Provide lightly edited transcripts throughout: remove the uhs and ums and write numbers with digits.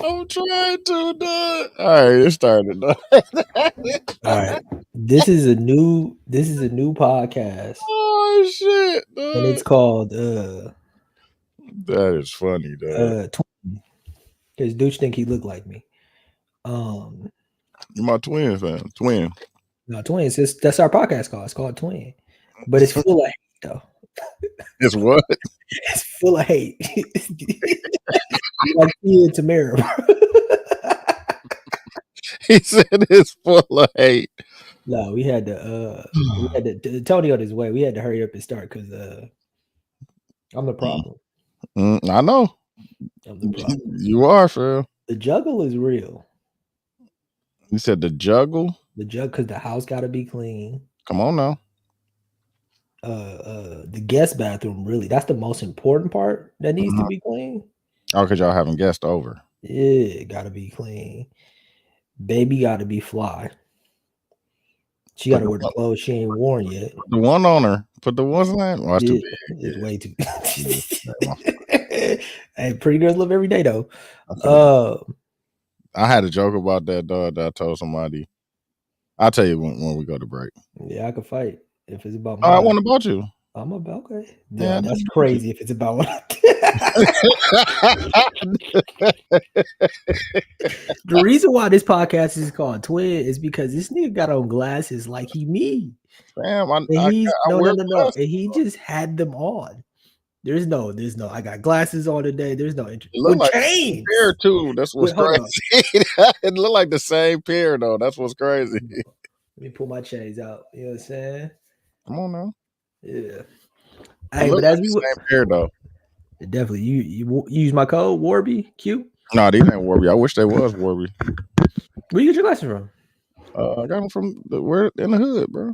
I'm trying to, dog. All right, it started, dog. All right. This is a new podcast. Oh shit, And it's dog. called That is funny, dog. Twin. Because Dooch think he looked like me. You're my twin, fam. Twin. No, Twin. That's our podcast called. It's called Twin. But it's full of hate, though. It's what? It's full of hate. Like Tia and Tamara, bro. He said it's full of hate. No, we had to Tony on his way. We had to hurry up and start because I'm the problem. I know. I'm the problem. You are, fam. The juggle is real. You said the juggle? Because the house got to be clean. Come on now. The guest bathroom, really, that's the most important part that needs to be clean. Oh, because y'all having guests over. Yeah, it got to be clean. Baby got to be fly. She got to wear the clothes she ain't worn yet. The one on her. Put the one's name. Oh, that's too big. It's way too Hey, pretty girls live every day, though. I had a joke about that, dog, that I told somebody. I'll tell you when we go to break. Yeah, I could fight if it's about I want about you. I'm about okay. Yeah, that's crazy if it's about what The reason why this podcast is called Twin is because this nigga got on glasses like he me. Damn, no. And he just had them on. There's no. I got glasses on today. There's no interest. It looked like chains. Pair too. That's what's crazy. It looked like the same pair though. That's what's crazy. Let me pull my chains out. You know what I'm saying? Come on now. Yeah. Hey, but as we same pair though. Definitely. You use my code Warby Q. No, these ain't Warby. I wish they was Warby. Where you get your glasses from? I got them from where in the hood, bro.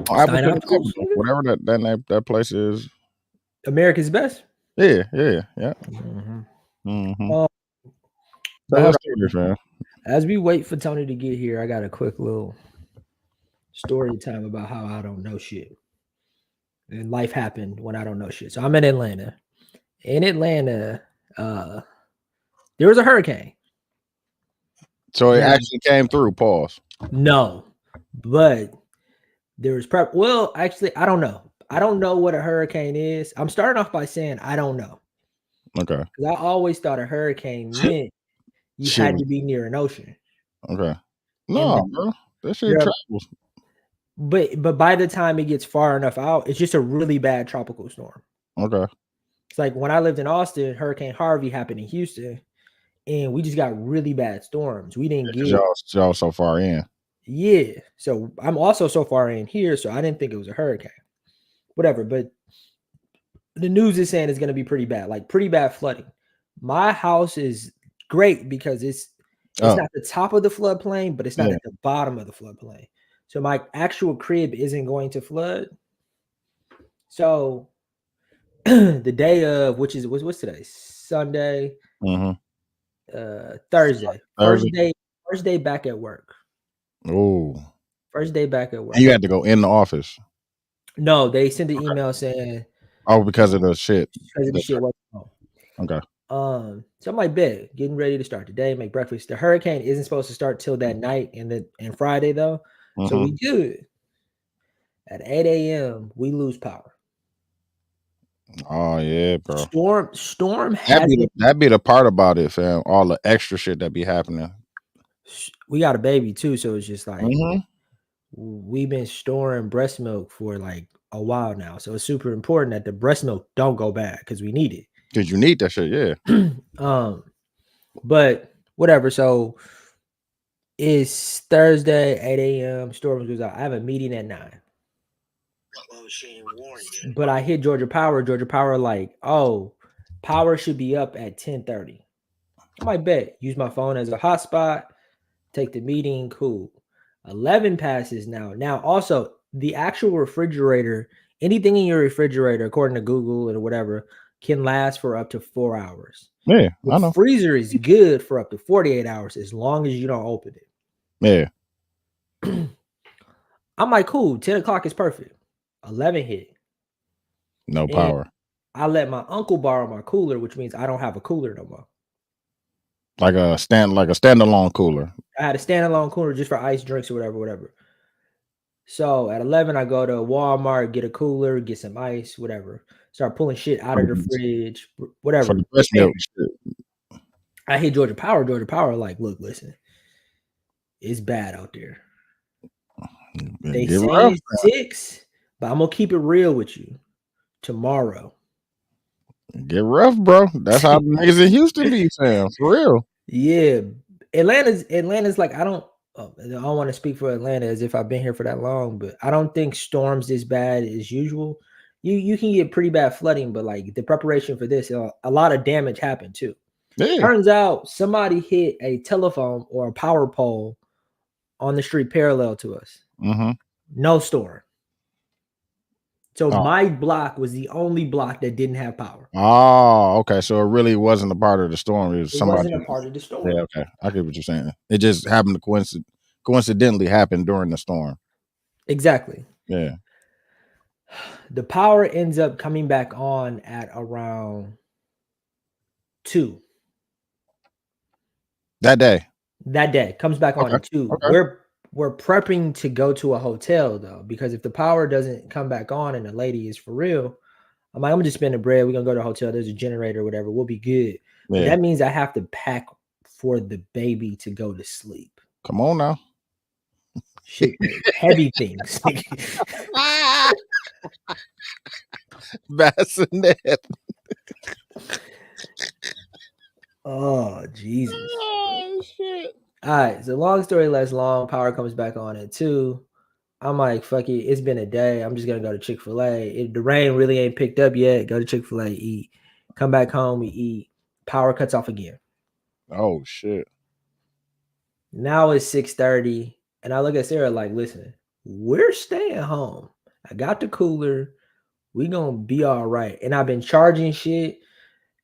Whatever that place is. America's Best. Yeah. Mm-hmm. As we wait for Tony to get here, I got a quick little story time about how I don't know shit. And life happened when I don't know shit. So I'm in Atlanta. In Atlanta, there was a hurricane. So it actually came through. Pause. No, but there was prep. Well, actually, I don't know. I don't know what a hurricane is. I'm starting off by saying I don't know. Okay. Because I always thought a hurricane meant you had to be near an ocean. Okay. No, bro. That shit travels. But by the time it gets far enough out, it's just a really bad tropical storm. Okay. It's like when I lived in Austin, Hurricane Harvey happened in Houston, and we just got really bad storms. We didn't get y'all so far in. Yeah. So I'm also so far in here, so I didn't think it was a hurricane. Whatever, but the news is saying it's going to be pretty bad, like pretty bad flooding. My house is great because it's not the top of the floodplain, but it's not at the bottom of the floodplain. So my actual crib isn't going to flood. So the day of, which is what's today? Sunday. Thursday. First day back at work. Oh. First day back at work. And you had to go in the office. No, they sent an email saying. Oh, because of the shit. Because of the shit. Okay. So I'm like, bet, getting ready to start today, make breakfast. The hurricane isn't supposed to start till that night and Friday though. So we good. At 8 a.m., we lose power. Oh yeah, bro. Storm. That'd be the part about it, fam. All the extra shit that be happening. We got a baby too, so it's just like we've been storing breast milk for like a while now. So it's super important that the breast milk don't go bad because we need it. Because you need that shit, yeah. But whatever. So it's Thursday, 8 a.m. Storm goes out. I have a meeting at 9. But I hit Georgia Power. Georgia Power like, oh, power should be up at 10:30. I might bet. Use my phone as a hotspot. Take the meeting. Cool. 11 passes now. Now, also, the actual refrigerator, anything in your refrigerator, according to Google or whatever, can last for up to 4 hours. Yeah, I know. Freezer is good for up to 48 hours as long as you don't open it. Yeah. I'm like, cool. 10 o'clock is perfect. 11 hit. No power. I let my uncle borrow my cooler, which means I don't have a cooler no more. Like a standalone cooler. I had a standalone cooler just for ice drinks or whatever. So at 11, I go to Walmart, get a cooler, get some ice, whatever. Start pulling shit out of the fridge, For whatever. the breast milk shit. I hit Georgia Power. Georgia Power, like, look, listen, it's bad out there. They say rough, it's 6, but I'm gonna keep it real with you. Tomorrow, get rough, bro. That's how niggas in Houston be, Sam. For real. yeah. Atlanta's like, I don't want to speak for Atlanta as if I've been here for that long, but I don't think storms this bad as usual. You can get pretty bad flooding, but like the preparation for this, a lot of damage happened too. Yeah. Turns out somebody hit a telephone or a power pole on the street parallel to us. Mm-hmm. No storm. So my block was the only block that didn't have power. Oh, okay. So it really wasn't a part of the storm. It wasn't a part of the storm. Yeah, okay. I get what you're saying. It just happened to coincidentally happen during the storm. Exactly. Yeah. The power ends up coming back on at around 2. That day comes back on at 2. Okay. We're prepping to go to a hotel though, because if the power doesn't come back on and the lady is for real, I'm like, I'm gonna just spend the bread. We're gonna go to a hotel. There's a generator or whatever. We'll be good. Yeah. But that means I have to pack for the baby to go to sleep. Come on now. Shit, heavy things. Bassinet. Oh, Jesus. Oh, shit. All right. So long story less long, power comes back on at 2. I'm like, fuck it. It's been a day. I'm just going to go to Chick-fil-A. If the rain really ain't picked up yet, go to Chick-fil-A, eat. Come back home, we eat. Power cuts off again. Oh, shit. Now it's 6:30. And I look at Sarah like, listen, we're staying home. I got the cooler. We going to be all right. And I've been charging shit.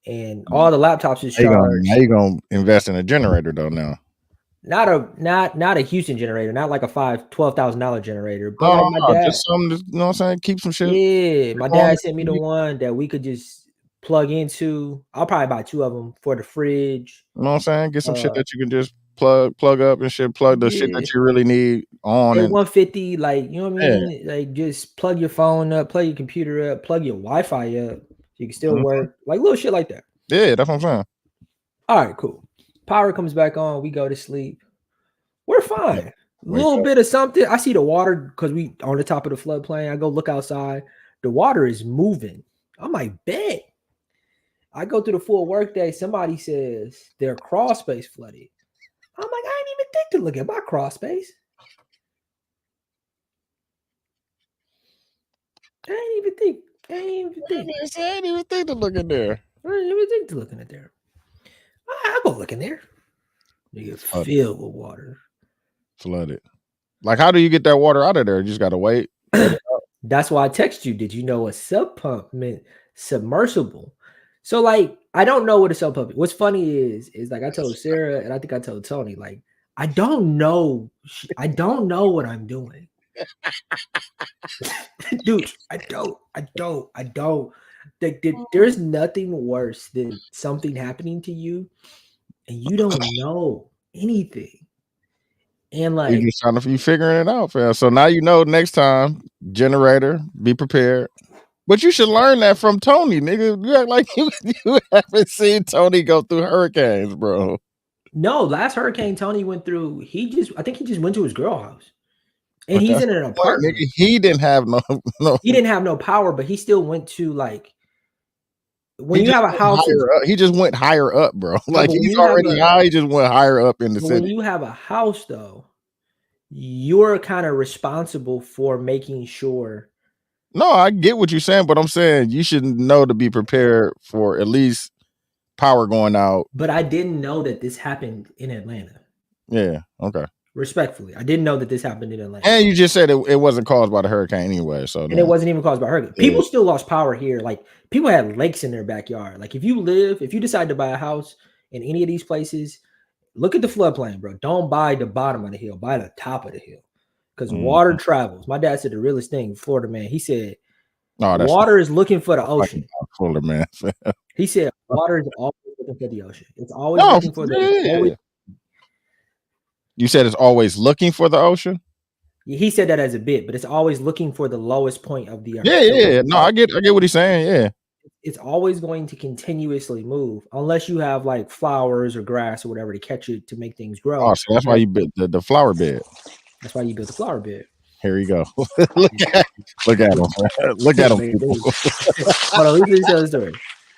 And all the laptops is charged. Now you're going to invest in a generator though now. Not a Houston generator, not like a $12,000 generator, but like my dad, just something, you know what I'm saying? Keep some shit. Yeah, my dad sent me the one that we could just plug into. I'll probably buy 2 of them for the fridge. You know what I'm saying? Get some shit that you can just plug up and shit. Plug the shit that you really need on. And 150, like, you know what I mean? Yeah. Like, just plug your phone up, plug your computer up, plug your Wi-Fi up, so you can still work. Like little shit like that. Yeah, that's what I'm saying. All right, cool. Power comes back on. We go to sleep. We're fine. A little bit of something. I see the water because we on the top of the floodplain. I go look outside. The water is moving. I'm like, bet. I go through the full workday. Somebody says their crawl space flooded. I'm like, I didn't even think to look at my crawl space. I didn't even think. I didn't even think to look in there. I didn't even think to look in there. I'll go look in there. Nigga, filled with water. Flooded. Like, how do you get that water out of there? You just gotta wait. That's why I text you. Did you know a sub pump meant submersible? So, like, I don't know what a sub pump is. What's funny is like I told Sarah and I think I told Tony, like, I don't know what I'm doing. Dude, I don't. Like, there's nothing worse than something happening to you and you don't know anything. And like you figuring it out, fam. So now you know next time, generator, be prepared. But you should learn that from Tony, nigga. You act like you haven't seen Tony go through hurricanes, bro. No, last hurricane Tony went through, I think he just went to his girl house. And he's in an apartment. Nigga, he didn't have no. He didn't have no power, but he still went to, like, when you have a house, he just went higher up, bro. Like, he's already high. He just went higher up in the city. When you have a house, though, you're kind of responsible for making sure. No, I get what you're saying, but I'm saying you should know to be prepared for at least power going out. But I didn't know that this happened in Atlanta. Yeah. Okay. Respectfully, I didn't know that this happened in Atlanta. And you just said it wasn't caused by the hurricane anyway. So and it wasn't even caused by hurricane. People still lost power here. Like, people had lakes in their backyard. Like, if you decide to buy a house in any of these places, look at the floodplain, bro. Don't buy the bottom of the hill. Buy the top of the hill. Because water travels. My dad said the realest thing, Florida man. He said, water is looking for the ocean. Florida man. He said water is always looking looking for the ocean. It's always No, looking for the. You said it's always looking for the ocean. He said that as a bit, but it's always looking for the lowest point of the earth. Yeah. No, I get what he's saying. Yeah. It's always going to continuously move unless you have like flowers or grass or whatever to catch it to make things grow. Oh, so that's why you built the flower bed. That's why you built the flower bed. Here you go. Look at him. Look at him. Hold on, let me tell the story.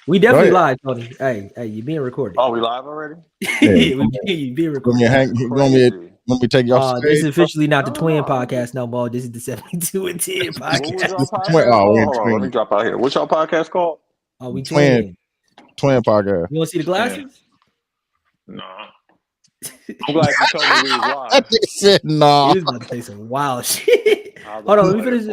We definitely live, Tony. Hey, you being recorded. Oh, we live already? Yeah, you being recorded. Let me take you off this is officially not the twin podcast no more. This is the 72 and 10 podcast. Let me drop out here. What's y'all podcast called? Oh, we twin podcast. You want to see the glasses? No. I'm glad you told me we was live. Said no. He was about to say some wild shit. Hold on, let me finish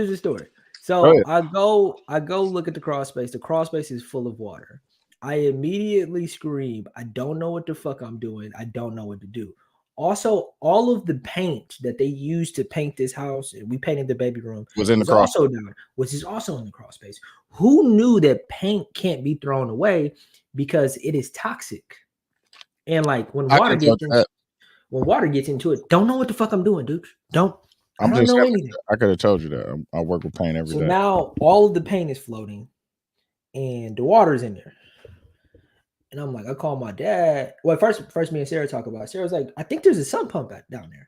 the story. So I go look at the crawl space. The crawl space is full of water. I immediately scream, I don't know what the fuck I'm doing. I don't know what to do. Also, all of the paint that they used to paint this house, and we painted the baby room, was in the crawl space. Which is also in the crawl space. Who knew that paint can't be thrown away because it is toxic? And like when water gets into it, don't know what the fuck I'm doing, dude. I don't know anything. I could have told you that. I work with paint every day. So now all of the paint is floating and the water's in there. And I'm like, I call my dad. Well, first me and Sarah talk about it. Sarah's like, I think there's a sump pump down there.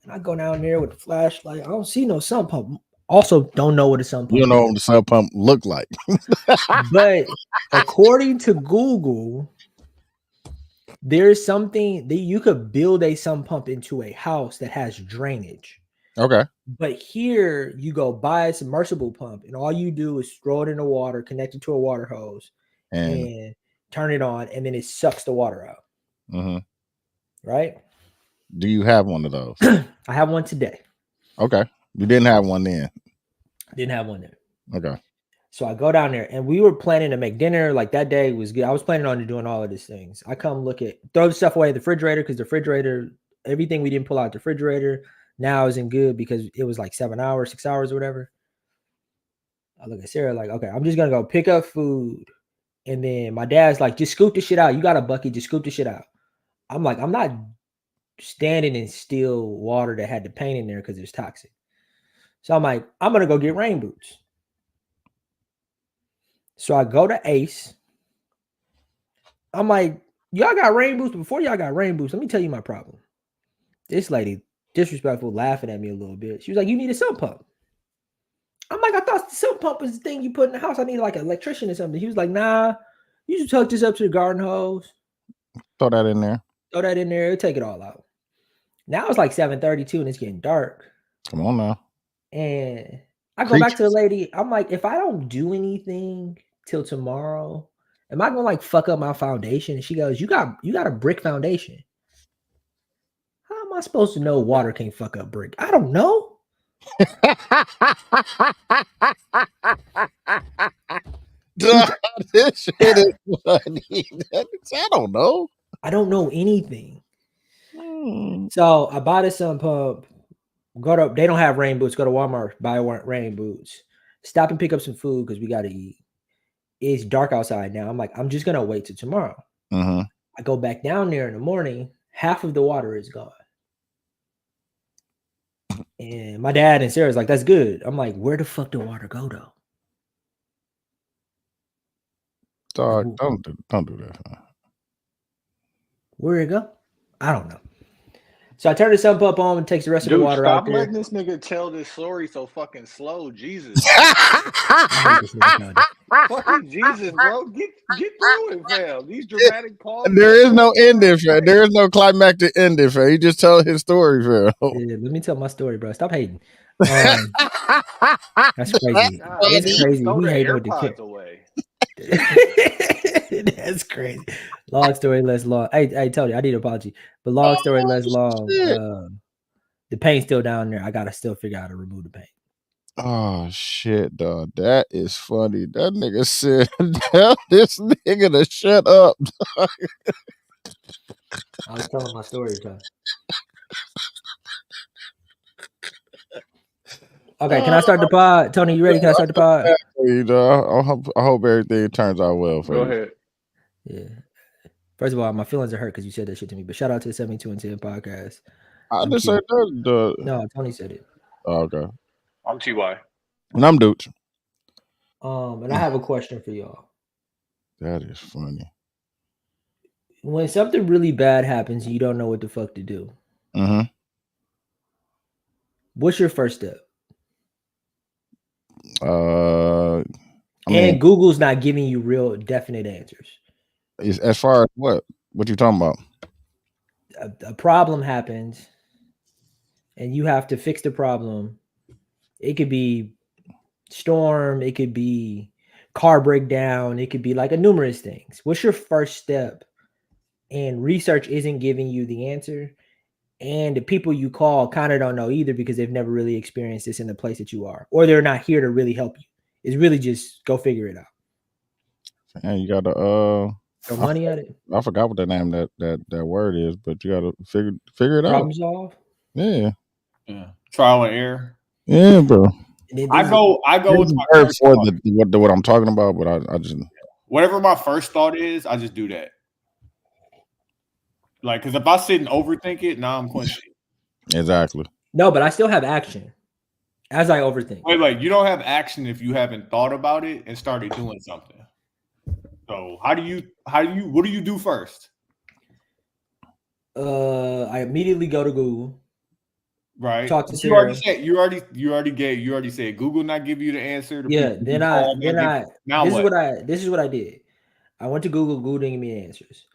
And I go down there with the flashlight. I don't see no sump pump. Also, don't know what a sump pump is. You don't know what the sump pump look like. But according to Google, there's something that you could build a sump pump into a house that has drainage. Okay. But here you go buy a submersible pump, and all you do is throw it in the water, connect it to a water hose, and turn it on, and then it sucks the water out. Mm-hmm. Right? Do you have one of those? I have one today. Okay. You didn't have one then. Didn't have one there. Okay. So I go down there, and we were planning to make dinner. Like that day was good. I was planning on doing all of these things. I come throw the stuff away in the refrigerator because the refrigerator, everything we didn't pull out the refrigerator now isn't good because it was like 6 hours or whatever. I look at Sarah like, okay, I'm just gonna go pick up food. And then my dad's like, just scoop the shit out. You got a bucket, just scoop the shit out. I'm like, I'm not standing in still water that had the paint in there because it's toxic. So I'm like, I'm gonna go get rain boots. So I go to Ace. I'm like, y'all got rain boots. Before y'all got rain boots, let me tell you my problem. This lady, disrespectful, laughing at me a little bit. She was like, you need a sump pump. I'm like, I thought the sump pump was the thing you put in the house. I need like an electrician or something. He was like, nah, you should hook this up to the garden hose. Throw that in there. It'll take it all out. Now it's like 7:32 and it's getting dark. Come on now. And I go back to the lady. I'm like, if I don't do anything till tomorrow, am I gonna like fuck up my foundation? And she goes, you got a brick foundation. How am I supposed to know water can't fuck up brick? I don't know. This shit is funny. I don't know. I don't know anything. So I bought a sump pump. They don't have rain boots. Go to Walmart, buy rain boots. Stop and pick up some food because we got to eat. It's dark outside now. I'm like, I'm just gonna wait till tomorrow. Mm-hmm. I go back down there in the morning. Half of the water is gone. And my dad and Sarah's like, that's good. I'm like, where the fuck did water go though? Dog, don't do that. Where'd it go? I don't know. So I turn the sump up on and takes the rest of the water out there. Stop letting this nigga tell this story so fucking slow. Jesus. Fucking Jesus, bro. Get through it, fam. These dramatic pauses. There is no ending, fam. There is no climactic ending, fam. He just tell his story, fam. Yeah, let me tell my story, bro. Stop hating. That's crazy. It's crazy. Throw We the hate with the AirPods kid. away. That's crazy. Long story less long. I told you I need an apology, but long story less long. The paint's still down there. I gotta still figure out how to remove the paint. Oh shit, dog. That is funny. That nigga said, tell this nigga to shut up. I was telling my story, John. Okay, can I start the pod? Tony, you ready? Can I start the pod? I hope everything turns out well for you. Go ahead. Yeah. First of all, my feelings are hurt because you said that shit to me. But shout out to the 72 and 10 podcast. I I'm just cute. said that. No, Tony said it. Oh, okay. I'm TY. And I'm Dooch. And I have a question for y'all. That is funny. When something really bad happens, you don't know what the fuck to do. Mm-hmm. What's your first step? I mean, And Google's not giving you real definite answers. as far as what you talking about? A problem happens, and you have to fix the problem. It could be storm. It could be car breakdown. It could be like a numerous things. What's your first step? And research isn't giving you the answer. And the people you call kind of don't know either because they've never really experienced this in the place that you are, or they're not here to really help you. It's really just go figure it out. And you gotta Throw money at it. I forgot what the name that word is, but you gotta figure it Problem out. solve. Yeah. Trial and error. Yeah, bro. And then I this go with my Word first for thought. what I'm talking about, but I just Whatever my first thought is, I just do that. Like, because if I sit and overthink it, now I'm quenching. exactly. no, but I still have action as I overthink. Wait, you don't have action if you haven't thought about it and started doing something. So what do you do first? I immediately go to Google. Right. Talk to You Sarah. already said Google not give you the answer. Yeah. Now This is what I did. I went to Google. Google didn't give me the answers.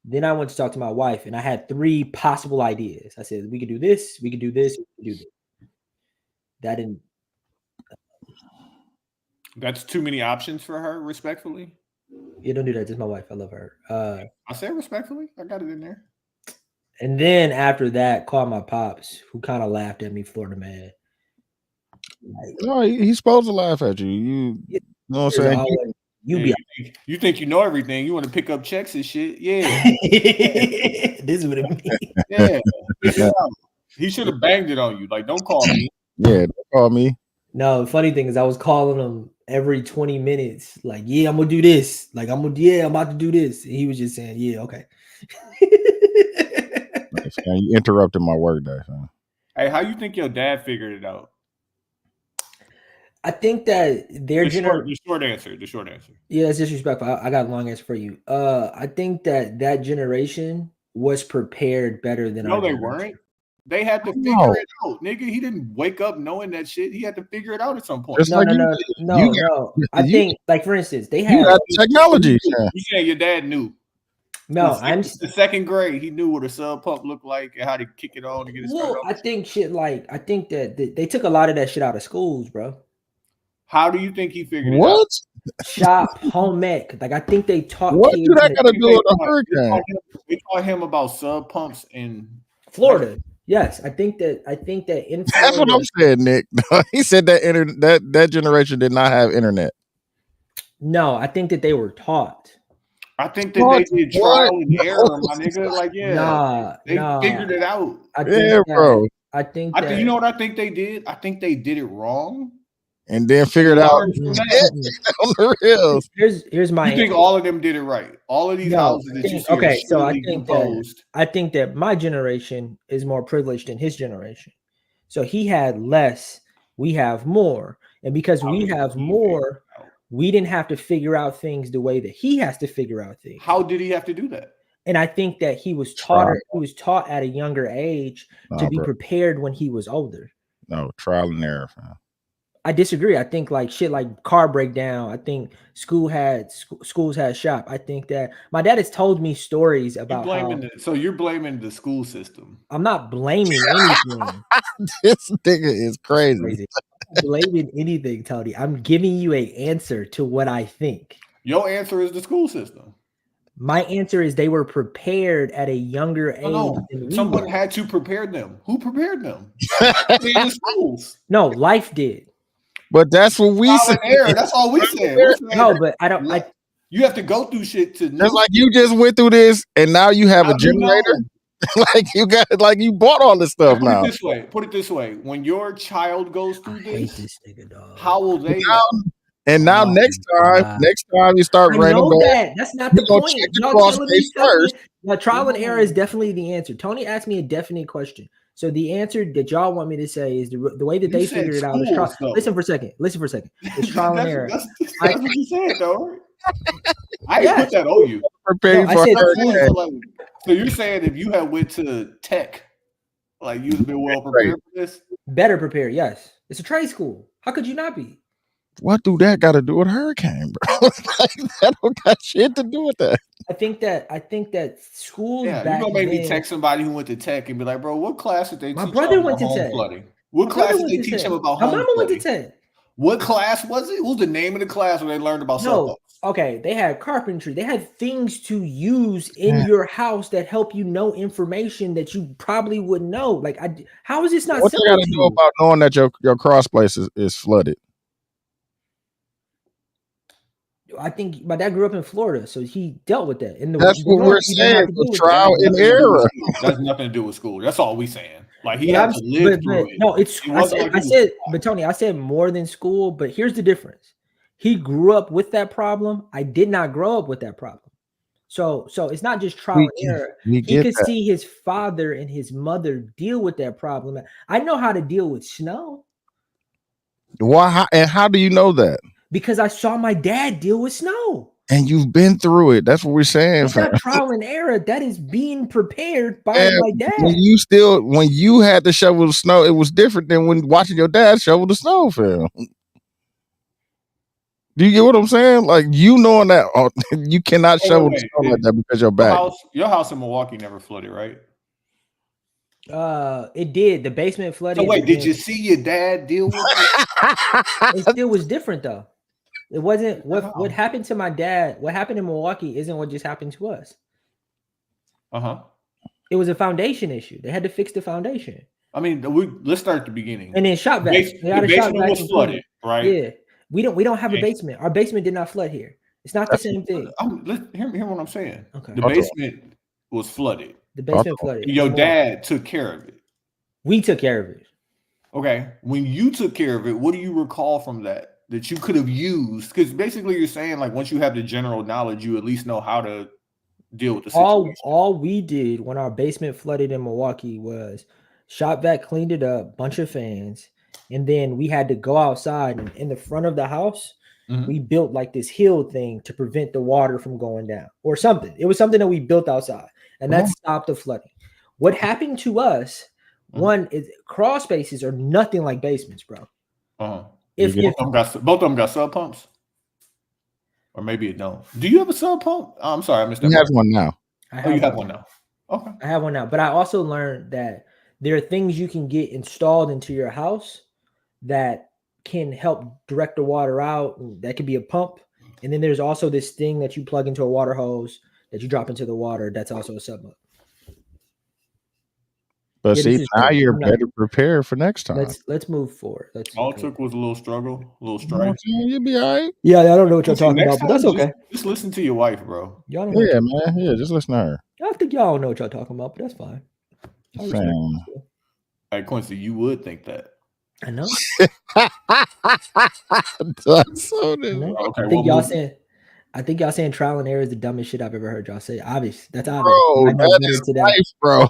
Then I went to talk to my wife, and I had 3 possible ideas. I said we could do this, we could do this, we could do this. That didn't. That's too many options for her, respectfully. Yeah, don't do that. Just my wife. I love her. I said respectfully. I got it in there. And then after that, called my pops, who kind of laughed at me, Florida man. Like, No, he's supposed to laugh at you. You know what I'm there's saying? always- you Yeah, be you think you know everything. You want to pick up checks and shit. Yeah. this is what it means. Yeah. Figure it out. He should have banged it on you. Like, don't call me. Yeah, don't call me. No, the funny thing is I was calling him every 20 minutes, like, yeah, I'm gonna do this. Like, I'm about to do this. And he was just saying, yeah, okay. And you interrupted my work day. So. Hey, how you think your dad figured it out? I think that The short answer. yeah, it's disrespectful. I got a long answer for you. I think that generation was prepared better than No, our they generation. weren't. They had to figure it out, nigga. He didn't wake up knowing that shit. He had to figure it out at some point. Just like you No. I think, like, for instance, they you have got technology. Yeah. You saying your dad knew? no. The second grade, he knew what a sub pump looked like and how to kick it on to get it started. Well, I think that they took a lot of that shit out of schools, bro. How do you think he figured What? it out? Shop, home ec. Like, I think they taught What kids do that in got to do with a hurricane? We taught him about sub pumps in Florida. Yes, I think that in Florida, That's what I'm saying, Nick. He said that generation did not have internet. No, I think that they were taught. I think that they did trial and error, my nigga. Like, yeah, they figured it out. Bro. I think you know what I think they did? I think they did it wrong. And then figured out on the reels. Here's my You think all of them did it right? All of these houses that you see okay, so I I think that my generation is more privileged than his generation. So he had less, we have more. And because we have more, we didn't have to figure out things the way that he has to figure out things. How did he have to do that? And I think that he was taught at a younger age to be prepared when he was older. No, trial and error, fam. I disagree. I think like shit like car breakdown. I think schools had shop. I think that my dad has told me stories about so you're blaming the school system. I'm not blaming anything. This nigga is crazy. I'm blaming anything, Tony. I'm giving you an answer to what I think. Your answer is the school system. My answer is they were prepared at a younger age. Than someone had to prepare them. Who prepared them? In the schools. No, life did. But that's what we said. That's all we said. No, but I don't. You have to go through shit to. It's like you just went through this, and now you have a generator. Like you bought all this stuff now. Put it this way. When your child goes through I hate this nigga, dog. how will they know? And now Oh, next God. time you start I random know back, that. That's not the you're gonna point. check the Y'all cross telling me space something. first. Now, trial and error is definitely the answer. Tony asked me a definite question. So the answer that y'all want me to say is the way that You they said figured it out is schools, trial. though. Listen for a second. It's trial and error. That's what you said, though. Right? I ain't Yes. put that on you. Prepare you No, I for a said hurricane. So, like, so you're saying if you had went to tech, like you'd have been well prepared for this? better prepared. Yes, it's a trade school. How could you not be? What do that got to do with hurricane, bro? That don't got shit to do with that. I think that schools Yeah, you back gonna make me then. text somebody who went to tech and be like, bro, what class did they My teach brother y'all went about to home tech. flooding? What My class brother did went they to teach tech. him about My home mama went to flooding? tech. What class was it? What was the name of the class where they learned about cell No, phones? okay. They had carpentry. They had things to use in Yeah. your house that help you know information that you probably wouldn't know. Like, how is this not What they simple got to to do you? about knowing that your cross place is flooded? I think my dad grew up in Florida, so he dealt with that. And That's the what we're North even saying. had to The deal with trial that. and Nothing to do with error. school. That's nothing to do with school. That's all we saying. Like he But had to live through it. no, it's It I wasn't said, like I it was said, taught. but Tony, I said more than school. But here's the difference: he grew up with that problem. I did not grow up with that problem. So it's not just trial and error. We He get could that. see his father and his mother deal with that problem. I know how to deal with snow Why? And how do you know that? because I saw my dad deal with snow. And you've been through it. That's what we're saying, That's fam. not trial and error. That is being prepared by And my dad. when you had to shovel the snow, it was different than when watching your dad shovel the snow, fam. Do you get what I'm saying? Like you knowing that you cannot shovel the snow like that because your back. Your house in Milwaukee never flooded, right? It did. The basement flooded. So wait, did you see your dad deal with it? It still was different though. It wasn't what happened to my dad. What happened in Milwaukee isn't what just happened to us. It was a foundation issue. They had to fix the foundation. I mean, let's start at the beginning. And then shop vac. The basement was flooded, right? Yeah. We don't have a basement. Our basement did not flood here. It's not the same thing. Hear what I'm saying. Okay. The basement was flooded. The basement flooded. Your dad took care of it. We took care of it. Okay. When you took care of it, what do you recall from that you could have used? Because basically you're saying like once you have the general knowledge, you at least know how to deal with the situation. All we did when our basement flooded in Milwaukee was shop vac cleaned it up, bunch of fans, and then we had to go outside and in the front of the house, we built like this hill thing to prevent the water from going down or something. It was something that we built outside and that stopped the flooding. What happened to us, one is crawl spaces are nothing like basements, bro. If both of them got sub pumps. Or maybe it don't. Do you have a sub pump? I'm sorry, I missed that. You have one now. You have one now. Okay. I have one now. But I also learned that there are things you can get installed into your house that can help direct the water out. That could be a pump. And then there's also this thing that you plug into a water hose that you drop into the water. That's also a sub pump. But see, now you're better prepared for next time. Let's move forward. All it took was a little struggle, a little strife. You'll be all right. Yeah, I don't know what you're talking about, but that's okay. Just listen to your wife, bro. Y'all don't yeah, man. Yeah, just listen to her. I think y'all don't know what y'all talking about, but that's fine. Hey, Quincy, you would think that. I know. I think y'all saying trial and error is the dumbest shit I've ever heard y'all say. Obvious. That's obvious. Bro, that is life, bro.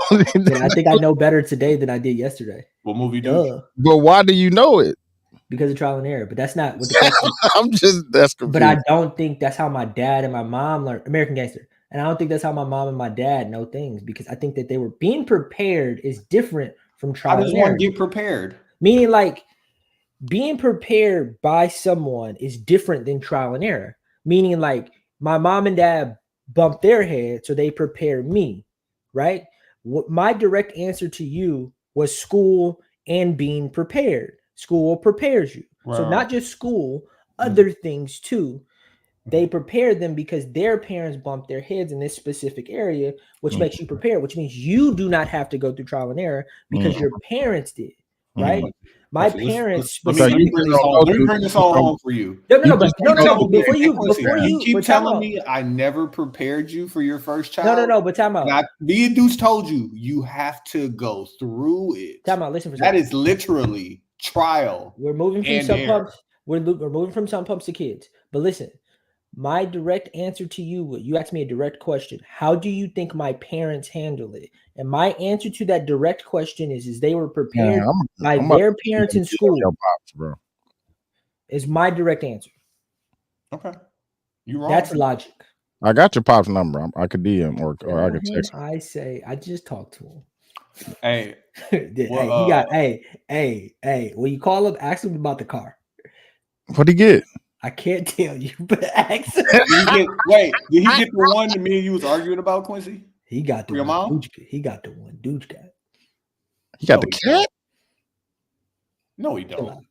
I think I know better today than I did yesterday. What movie do? But why do you know it? Because of trial and error. But that's not what the question that's confused. But I don't think that's how my dad and my mom learned American Gangster. And I don't think that's how my mom and my dad know things because I think that they were being prepared is different from trial and error. How does one get prepared? Meaning like being prepared by someone is different than trial and error. Meaning like my mom and dad bumped their head, so they prepared me, right? My direct answer to you was school and being prepared. School prepares you. Wow. So not just school, other things too. They prepared them because their parents bumped their heads in this specific area, which makes you prepared, which means you do not have to go through trial and error because your parents did, right? My parents. Let me bring this all home for you. No. Before you keep telling me I never prepared you for your first child. No. But time out. Me and Deuce told you you have to go through it. Time out. Listen for that is literally trial. We're moving from sub pumps. we're moving from sun pumps to kids. But listen, my direct answer to you asked me a direct question. How do you think my parents handled it? And my answer to that direct question is they were prepared by their parents in school. Pops, bro. Is my direct answer. Okay. You wrong. That's logic. I got your pop's number. I could DM or I could text him. I say I just talked to him. Hey, hey, when you call him, ask him about the car. What'd he get? I can't tell you, but ask him. did he get the one that me and you was arguing about, Quincy? He got the your one. mom? He got the one. Dude got. He got the cat? No, he don't.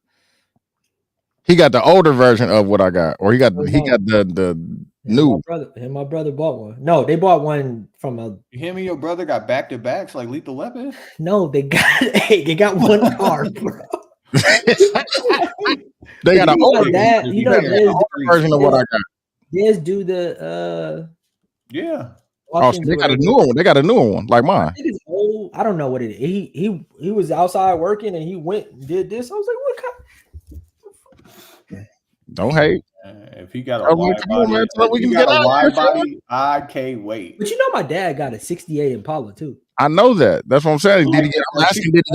He got the older version of what I got, or he got the new. My brother bought one. No, they bought one from a. Him and your brother got back to backs like Lethal Weapon. No, they got one car, bro. They got an older that. You know, version of what I got. Yes, do the yeah. Oh, so they got a newer one. They got a newer one, like mine. It is old. I don't know what it is. He was outside working and he went and did this. I was like, what kind? Don't hate. If he got a wide body, I can't wait. But you know, my dad got a '68 Impala too. I know that. That's what I'm saying. Did he get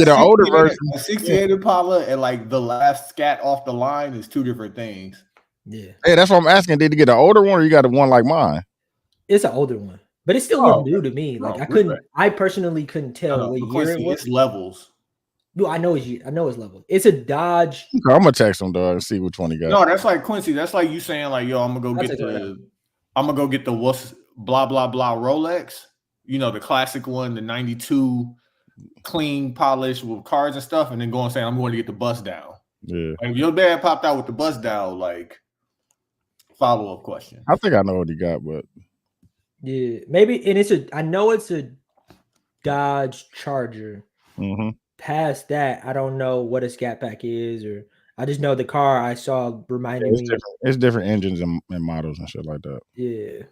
an older version? A '68 Impala and like the last scat off the line is two different things. Yeah. Hey, that's what I'm asking. Did he get an older one or you got a one like mine? It's an older one, but it still looked new to me. Like I personally couldn't tell what year it was. It's levels. No, I know his level. It's a Dodge. Okay, I'm gonna text him, dog, and see which one he got. No, that's like Quincy. That's like you saying, like, yo, I'm gonna go get the what's blah blah blah Rolex. You know, the classic one, the 92 clean polish with cars and stuff, and then go and say, I'm going to get the bust down. Yeah. Like, if your dad popped out with the bust down, like, follow-up question. I think I know what he got, but yeah, maybe. And I know it's a Dodge Charger. Mm-hmm. Past that, I don't know what a Scat Pack is, or I just know the car I saw reminded me. It's different engines and models and shit like that. Yeah.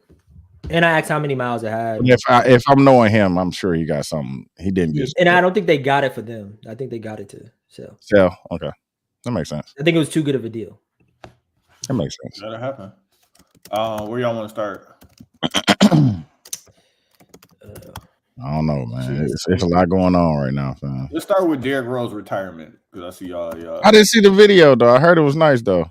And I asked how many miles it had. If I'm knowing him, I'm sure he got something. He didn't just. And I don't think they got it for them. I think they got it to sell. Sell. Okay, that makes sense. I think it was too good of a deal. That makes sense. That'll happen. Where y'all want to start? I don't know, man. It's a lot going on right now, fam. Let's start with Derrick Rose retirement because I see y'all. I didn't see the video though. I heard it was nice though.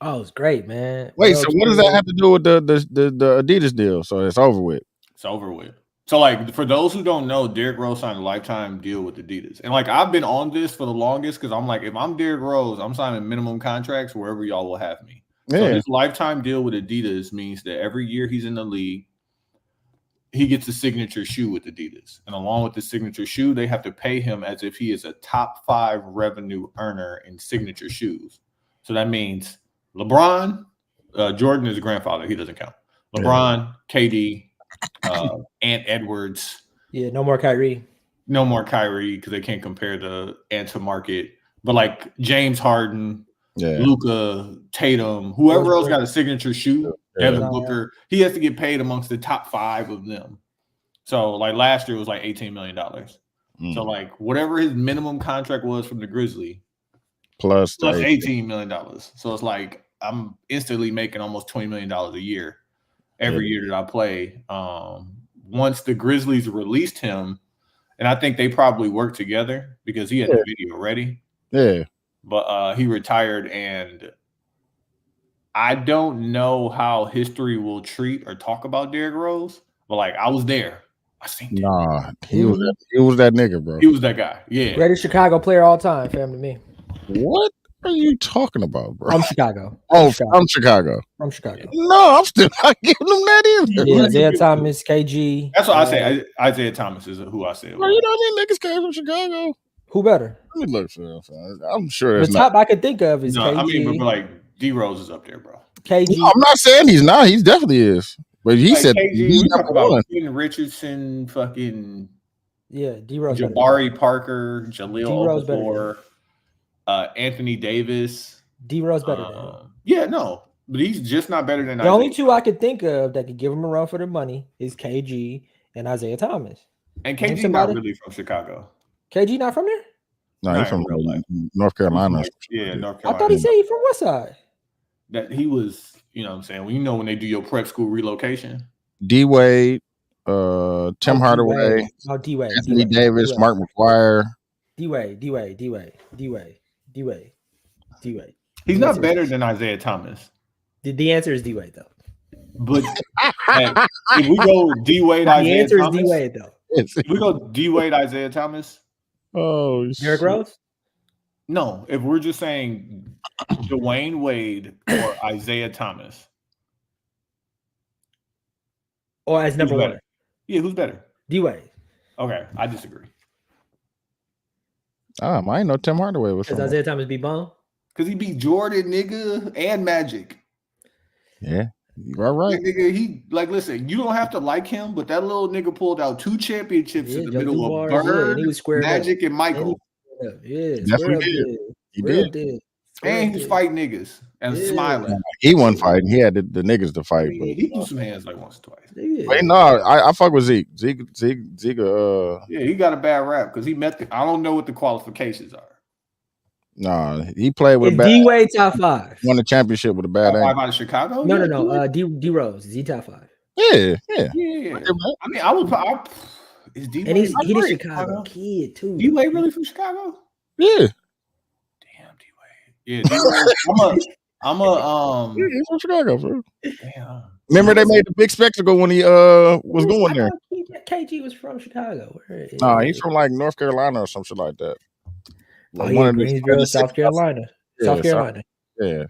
Oh, it's great, man. Wait, so what does that have to do with the Adidas deal? So it's over with. It's over with. So, like, for those who don't know, Derrick Rose signed a lifetime deal with Adidas. And, like, I've been on this for the longest because I'm like, if I'm Derrick Rose, I'm signing minimum contracts wherever y'all will have me. Yeah. So this lifetime deal with Adidas means that every year he's in the league, he gets a signature shoe with Adidas. And along with the signature shoe, they have to pay him as if he is a top 5 revenue earner in signature shoes. So that means LeBron, Jordan is a grandfather. He doesn't count. LeBron, KD, Ant Edwards. Yeah, no more Kyrie. No more Kyrie because they can't compare the Ant to market. But like James Harden, Luka, Tatum, whoever else got a signature shoe, Devin Booker, he has to get paid amongst the top 5 of them. So like last year it was like $18 million. So like whatever his minimum contract was from the Grizzlies, plus $18 million. So it's like I'm instantly making almost $20 million a year every year that I play. Once the Grizzlies released him, and I think they probably worked together because he had the video ready. Yeah. But he retired, and I don't know how history will treat or talk about Derrick Rose, but like I was there. I seen him. Nah, he was that nigga, bro. He was that guy. Yeah. Greatest Chicago player all time, family me. What are you talking about, bro? From Chicago. From Chicago. From Chicago. No, I'm still not giving him that either. Yeah, Isaiah Thomas, KG. That's what I say. Isaiah Thomas is who I said. Bro, you know how many niggas came from Chicago? Who better? Let me look for him. I'm sure the top I could think of is KG. I mean, but like D Rose is up there, bro. KG. No, I'm not saying he's not. He definitely is. But he said KG, he's number one. Richardson, fucking D Rose, Jabari Parker, Jaleel Okafor, Anthony Davis. D Rose better than him. Yeah, no, but he's just not better than. The only two I could think of that could give him a run for the money is KG and Isaiah Thomas. And KG not really from Chicago. KG not from there? No, he's from North Carolina. Yeah, North Carolina. I thought he said he's from West Side. That he was, you know what I'm saying? When you know when they do your prep school relocation. D Wade, Tim Hardaway, D-Wade, Anthony Davis, Mark McGuire. D-Wade. He's not better than Isaiah Thomas. The answer is D-Wade though. But if we go D-Wade, Isaiah the answer Thomas, is D-Wade though. If we go D-Wade, Isaiah Thomas. Oh, Derrick Rose? No, if we're just saying Dwayne Wade or Isaiah Thomas. Or as number one. Yeah, who's better? D-Wade. Okay, I disagree. I ain't know Tim Hardaway was from. Does Isaiah Thomas beat Bone? Because he beat Jordan, nigga, and Magic. Yeah, you're right. Like, nigga, he listen. You don't have to like him, but that little nigga pulled out 2 championships in the middle of Bird, and he was squared Magic, and Michael. Yeah, he did. And he was fighting niggas and smiling. He wasn't fighting. He had the niggas to fight. He threw some hands like once or twice. Wait, no, I fuck with Zeke. Zeke. Yeah, he got a bad rap because he met I don't know what the qualifications are. Nah, he played with D-Wade top 5. Won the championship with a bad aim. Out of Chicago? No. D Rose. Is he top 5? Yeah. I mean, I would. Is D-Wade? And he a Chicago kid too. D-Wade really from Chicago? Yeah. Yeah, he's from Chicago, bro. Damn. Remember they made the big spectacle when he was going there. KG was from Chicago. No, he's from like North Carolina or some shit like that. Like Greensboro, South Carolina. South Carolina. Yeah.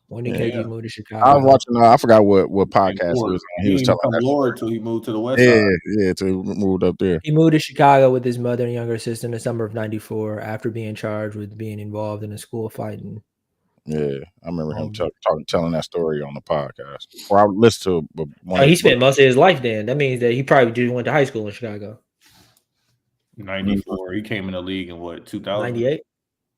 When did KG move to Chicago? I was watching. I forgot what podcast he was on. He was telling that Lord till he moved to the West Side. Yeah, till he moved up there. He moved to Chicago with his mother and younger sister in the summer of '94 after being charged with being involved in a school fighting. Yeah, I remember him telling that story on the podcast. Or I would listen to. He spent most of his life then. That means that he probably just went to high school in Chicago. 94. He came in the league in what, 2000? 98?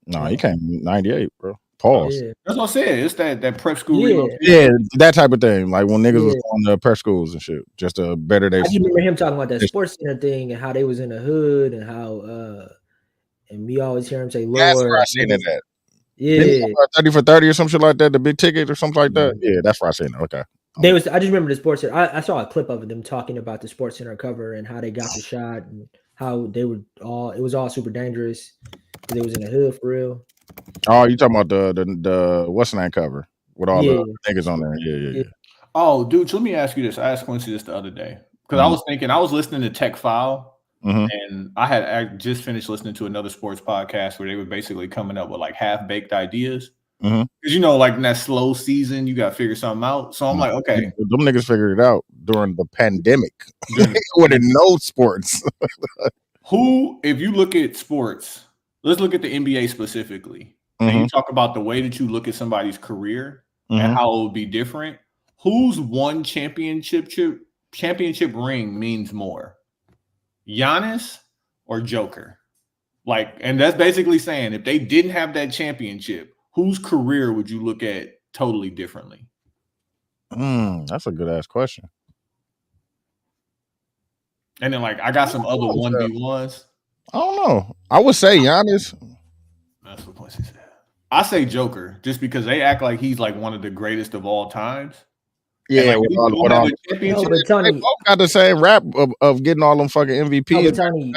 No, he came in 98, bro. Pause. Yeah. That's what I said. It's that prep school. Yeah, that type of thing. Like when niggas was on the prep schools and shit. Just a better day. I remember him talking about that Sports Center thing and how they was in the hood and how and we always hear him say, Lord. That's where I seen it at. Yeah. 30 for 30 or some shit like that, the big ticket or something like that. Yeah, that's where I seen it. Okay. I just remember the Sports Center. I saw a clip of them talking about the Sports Center cover and how they got the shot and how they were it was all super dangerous because they was in the hood for real. Oh, you talking about the what's the name cover with all the niggas on there? Yeah. Oh, dude, let me ask you this. I asked Quincy this the other day because I was thinking, I was listening to Tech File, and I just finished listening to another sports podcast where they were basically coming up with like half-baked ideas. Because like in that slow season, you got to figure something out. So I'm like, okay, them niggas figured it out during the pandemic with no sports. Who, if you look at sports, let's look at the NBA specifically. And you talk about the way that you look at somebody's career and how it would be different. Whose one championship ring means more? Giannis or Joker? Like, and that's basically saying if they didn't have that championship, whose career would you look at totally differently? That's a good ass question. And then like I got some other 1v1s. I don't know. I would say Giannis. That's what Quincy said. I say Joker just because they act like he's like one of the greatest of all times. Yeah, like, with all Tony, they both got the same rap of getting all them fucking MVPs. Tony,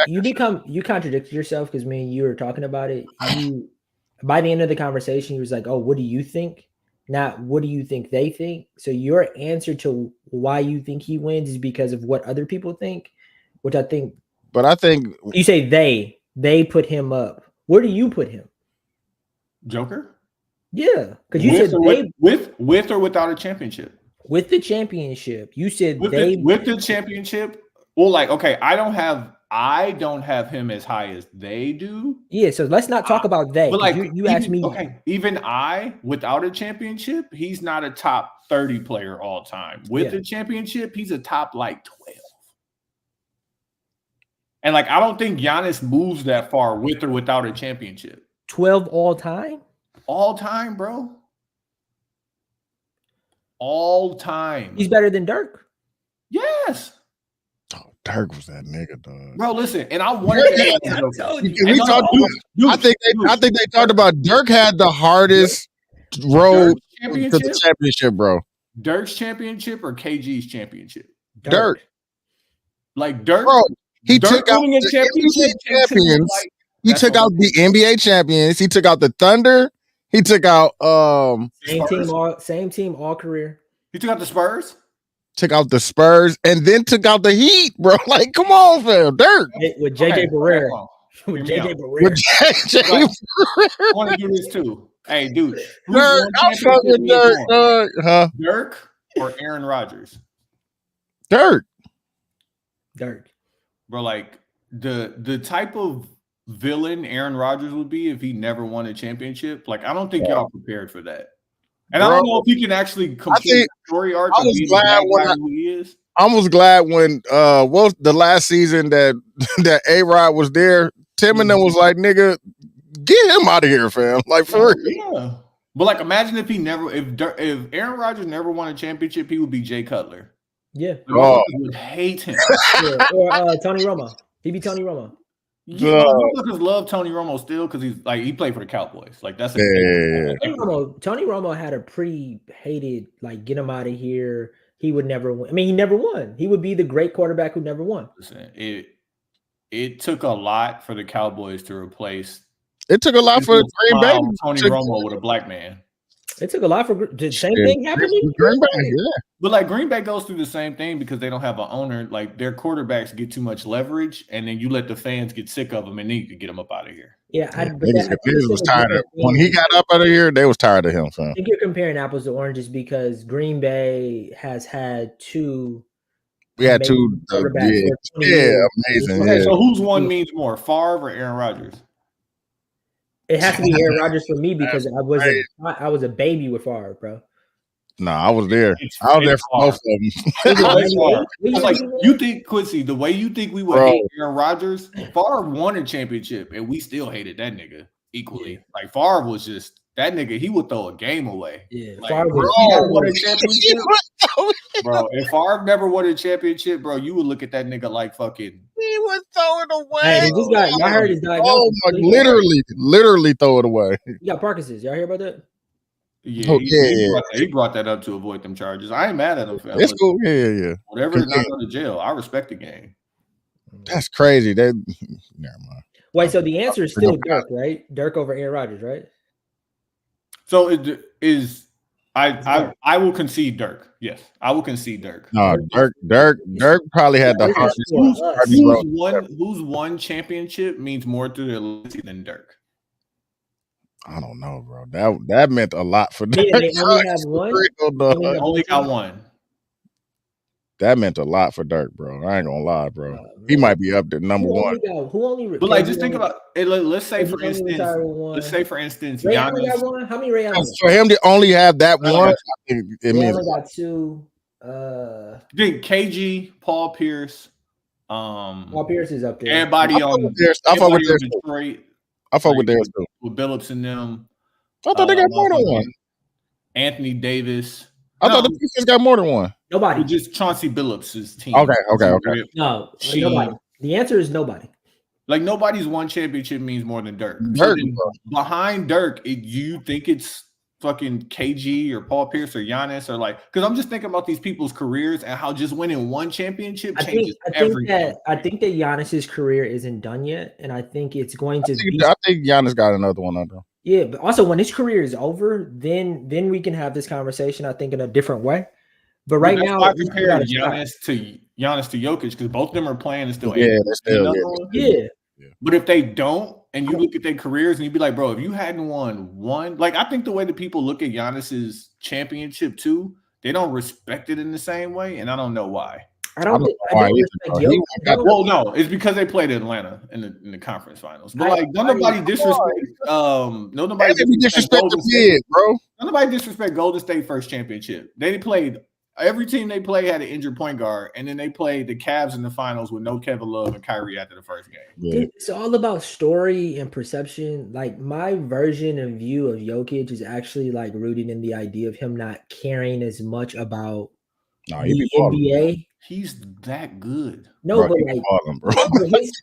you contradicted yourself because me and you were talking about it. By the end of the conversation, he was like, "Oh, what do you think?" Not what do you think they think. So your answer to why you think he wins is because of what other people think, which I think. But I think you say they put him up. Where do you put him? Joker? Yeah, because you said with or without a championship. With the championship, you said with the championship. Well, like okay, I don't have him as high as they do. Yeah, so let's not talk about that. But like you asked me. Okay, even without a championship, he's not a top 30 player all time. With a championship, he's a top like 12. And like I don't think Giannis moves that far with or without a championship. 12 all time? All time, bro. All time. He's better than Dirk. Yes. Oh, Dirk was that nigga, dog. Bro, listen, and I wanted to I think they talked about Dirk had the hardest road to the championship, bro. Dirk's championship or KG's championship? Dirk. Like Dirk, bro. He Dirk took out the NBA champions. He took out the NBA champions. He took out the Thunder. He took out same team all career. He took out the Spurs. Took out the Spurs and then took out the Heat, bro. Like, come on, fam. Dirk with JJ Barea. With JJ Barea. I want to do this too. Hey, dude. Dirk, I'm fucking Dirk. Huh? Dirk or Aaron Rodgers? Dirk. Bro, like the type of villain Aaron Rodgers would be if he never won a championship. Like, I don't think y'all prepared for that. And I don't know if he can actually complete the story arc. I was glad when the last season that A-Rod was there, Tim and them was like, nigga, get him out of here, fam. Like, for real. Yeah. But like, imagine if Aaron Rodgers never won a championship, he would be Jay Cutler. Yeah. Would hate him. Yeah. Or Tony Romo. He'd be Tony Romo. Yeah, motherfuckers love Tony Romo still because he played for the Cowboys. Like, that's Tony Romo had a pretty hated, like, get him out of here. He would never win. I mean, he never won. He would be the great quarterback who never won. Listen, it took a lot for the Cowboys to replace. It took a lot for Green Bay. Tony Romo with a black man. It took a lot for the same thing happened in Green Bay. Yeah. But like Green Bay goes through the same thing because they don't have an owner. Like, their quarterbacks get too much leverage, and then you let the fans get sick of them and need to get them up out of here. Yeah, was tired of when he got up out of here. They was tired of him. Fam. I think you're comparing apples to oranges because Green Bay has had two. We had two. Amazing. Okay, so whose one means more, Favre or Aaron Rodgers? It has to be Aaron Rodgers for me because I was a baby with Favre, bro. No, I was there. I was there for both of them. Like, you think, Quincy, the way you think we would hate Aaron Rodgers, Favre won a championship, and we still hated that nigga equally. Yeah. Like, Favre was just that nigga. He would throw a game away. Yeah, like, Favre won a championship. Bro, if Favre never won a championship, bro, you would look at that nigga like fucking. He would throw it away. Hey, y'all heard his diagnosis. Oh my, literally throw it away. He got Parkinson's. Y'all hear about that? Yeah, he brought that up to avoid them charges. I ain't mad at him. It's cool. Yeah. Whatever, not go to jail. I respect the game. That's crazy. Never mind. Wait, so the answer is still Dirk, right? Dirk over Aaron Rodgers, right? So it is. I will concede Dirk. Yes, I will concede Dirk. No, Dirk probably had the hardest. Who's won championship means more to their legacy than Dirk. I don't know, bro. That meant a lot for Dirk. They only have one. Only got one. That meant a lot for Dirk, bro. I ain't gonna lie, bro. He might be up there number one. But like, just think about it. Let's say for instance, Giannis. How many Ray Allen? For him to only have that one, I think it means only got two. I think KG, Paul Pierce. Paul Pierce is up there. Everybody on Detroit. I fuck with theirs too. With Billups and them. I thought they got more than one. Anthony Davis. I thought the Pistons got more than one. Nobody. Just Chauncey Billups' team. Okay. No, nobody. The answer is nobody. Like, nobody's won championship means more than Dirk. Dirk. Behind Dirk, you think it's fucking KG or Paul Pierce or Giannis or like, because I'm just thinking about these people's careers and how just winning one championship changes everything. I think that Giannis's career isn't done yet, and I think it's going to. I think Giannis got another one under. Yeah, but also when his career is over, then we can have this conversation. I think in a different way. But right now, I compare Giannis to Jokic because both of them are playing and still. Yeah. But if they don't, and you look at their careers and you be like, bro, if you hadn't won one, like, I think the way that people look at Giannis's championship too, they don't respect it in the same way, and I don't know why. I don't respect Jokic. Well, no, it's because they played Atlanta in the conference finals. But like, nobody disrespect. Nobody disrespect the kid, bro. Nobody disrespect Golden State first championship. They played. Every team they play had an injured point guard, and then they played the Cavs in the finals with no Kevin Love and Kyrie after the first game. Yeah. It's all about story and perception. Like, my version and view of Jokic is actually like rooted in the idea of him not caring as much about the NBA He's that good. No, bro, but he like, balling, bro.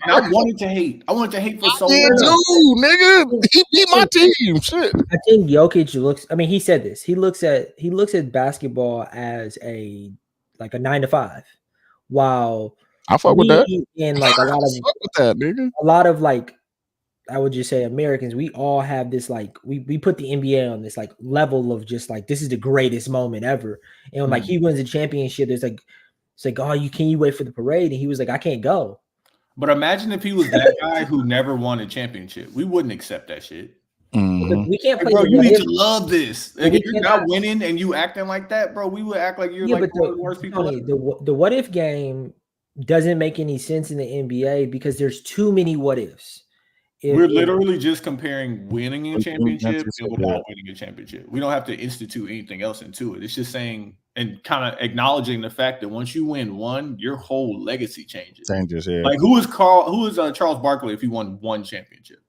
And I wanted to hate. I wanted to hate for so Yeah, long. too, nigga. He beat my team. Shit. I think Jokic looks. I mean, he said this. He looks at basketball as a 9 to 5, while I fuck with that. and like I fuck with that, nigga. a lot of like, I would just say Americans, we all have this like we put the NBA on this like level of just like this is the greatest moment ever. And when like he wins a championship, there's like it's like, oh, you wait for the parade? And he was like, I can't go. But imagine if he was that guy who never won a championship. We wouldn't accept that shit. Mm-hmm. We can't play. Bro, you need to love this. Like, if you're not cannot- winning and you acting like that, bro, we would act like you're like but one of the worst people. Tony, the what if game doesn't make any sense in the NBA because there's too many what ifs. We're literally just comparing winning a championship and without winning a championship. We don't have to institute anything else into it. It's just saying and kind of acknowledging the fact that once you win one, your whole legacy changes. Yeah. Like who is Charles Barkley if he won one championship?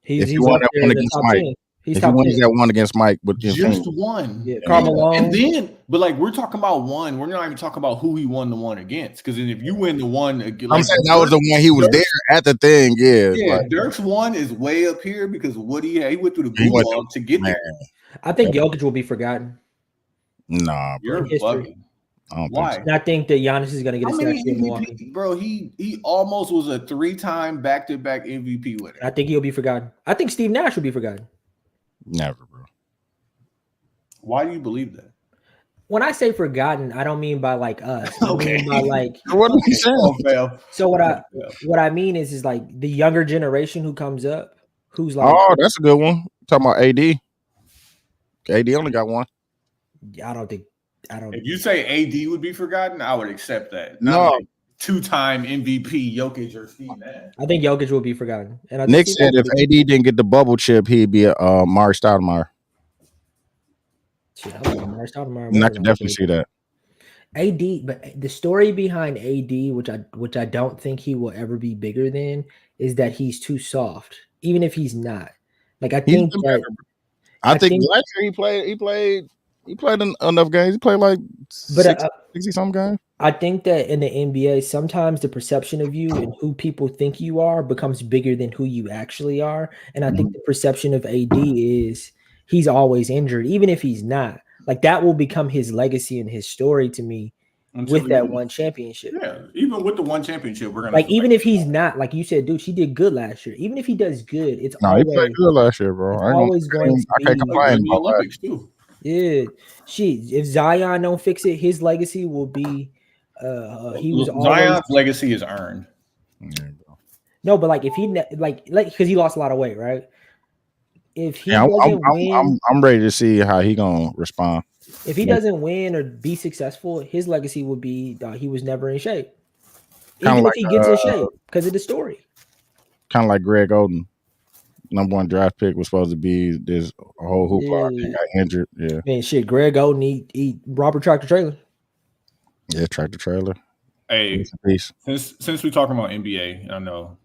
If he won that one against Mike. If he wins that one against Mike with just one. Yeah, Carmelo. And then, but like we're talking about one, we're not even talking about who he won the one against. Because then if you win the one, like, I'm saying that was the one he was there at the thing. Yeah, like, Dirk's one is way up here because what he went through the gulag to get there. I think Jokic will be forgotten. Nah, bro. You're bugging. Why? And I think that Giannis is going to get a next MVP, bro. He almost was a 3-time back-to-back MVP winner. I think he'll be forgotten. I think Steve Nash will be forgotten. Never, bro. Why do you believe that? When I say forgotten, I don't mean by like us. Okay. I mean by like what are you saying? So what I mean is like the younger generation who comes up, who's like, oh, that's a good one. Talking about AD. AD only got one. I don't. If you say AD would be forgotten, I would accept that. No. Like 2-time MVP Jokic or Steve Nash. I think Jokic will be forgotten. And Nick said if AD didn't get the bubble chip, he'd be Mark Stoudemire. Shit, I Mark Stoudemire. And I can definitely see that. AD, but the story behind AD, which I don't think he will ever be bigger than, is that he's too soft. Even if he's not, like I think last year he played enough games. He played like 60-some games. I think that in the NBA, sometimes the perception of you and who people think you are becomes bigger than who you actually are. And I think the perception of AD is he's always injured, even if he's not. Like that will become his legacy and his story to me with that one championship. Yeah, even with the one championship, we're gonna like even if he's not, like you said, dude, he did good last year. Even if he does good, it's he played good last year, bro. Always going to I can't complain in the Olympics too. Yeah, if Zion don't fix it, his legacy will be. Zion's legacy is earned. No, but like if he like because he lost a lot of weight, right? If he I'm win, I'm ready to see how he gonna respond. If he doesn't win or be successful, his legacy would be he was never in shape. Even if he gets in shape because of the story. Kind of like Greg Oden. #1 draft pick was supposed to be this whole hoopla. He got injured. Yeah. Man, shit. Greg Oden, he Robert Tractor Trailer. Yeah, Tractor Trailer. Hey, since we're talking about NBA, I know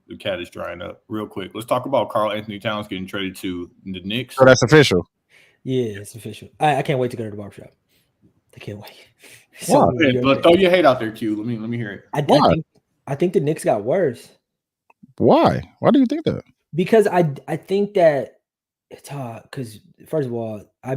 the cat is drying up real quick. Let's talk about Karl Anthony Towns getting traded to the Knicks. So that's official. Yeah, it's official. I can't wait to go to the barbershop. I can't wait. But throw your hate out there, Q. Let me hear it. I think the Knicks got worse. Why? Why do you think that? Because I think that it's because first of all, I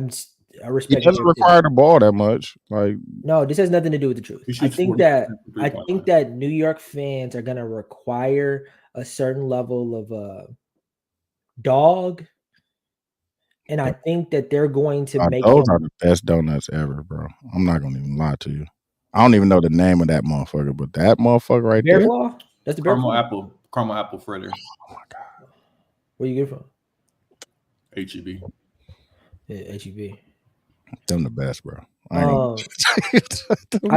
respect. It doesn't require the ball that much. Like no, this has nothing to do with the truth. I think that New York fans are gonna require a certain level of dog, and I think that they're going to make those are the best donuts ever, bro. I'm not gonna even lie to you. I don't even know the name of that motherfucker, but that motherfucker right there. Claw? That's the caramel apple fritter. Oh my god. Where you get it from? HEB. Yeah, HEB. Them the best, bro. I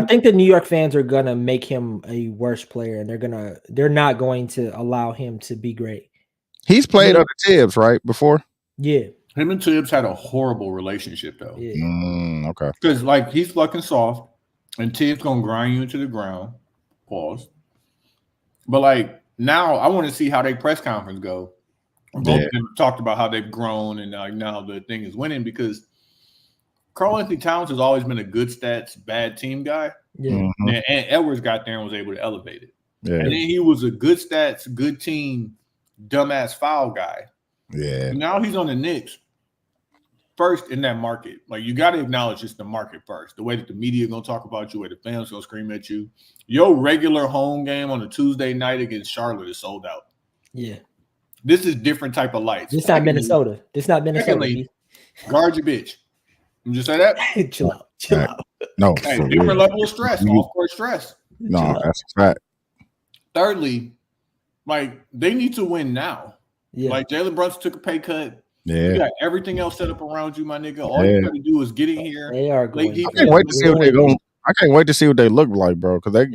think the New York fans are gonna make him a worse player, and they're not going to allow him to be great. He's played under Tibbs, right? Before? Yeah. Him and Tibbs had a horrible relationship though. Yeah. Okay. Because like he's fucking soft, and Tibbs gonna grind you into the ground. Pause. But like now, I want to see how their press conference go. Both of them talked about how they've grown, and now the thing is winning because Karl Anthony Towns has always been a good stats, bad team guy. Yeah. And Edwards got there and was able to elevate it. Yeah. And then he was a good stats, good team, dumbass foul guy. Yeah. And now he's on the Knicks. First in that market. Like, you got to acknowledge it's the market first. The way that the media going to talk about you, the way the fans going to scream at you. Your regular home game on a Tuesday night against Charlotte is sold out. Yeah. This is different type of lights. This not Minnesota. This not Minnesota. Secondly, guard your bitch. You just say that? Chill out. Chill out. No. Hey, different level of stress. Off-court stress. No, that's a fact. Thirdly, like, they need to win now. Yeah. Like, Jalen Brunson took a pay cut. Yeah. You got everything else set up around you, my nigga. All you got to do is get in here. They are play going. I can't wait to see what they going. I can't wait to see what they look like, bro. Because they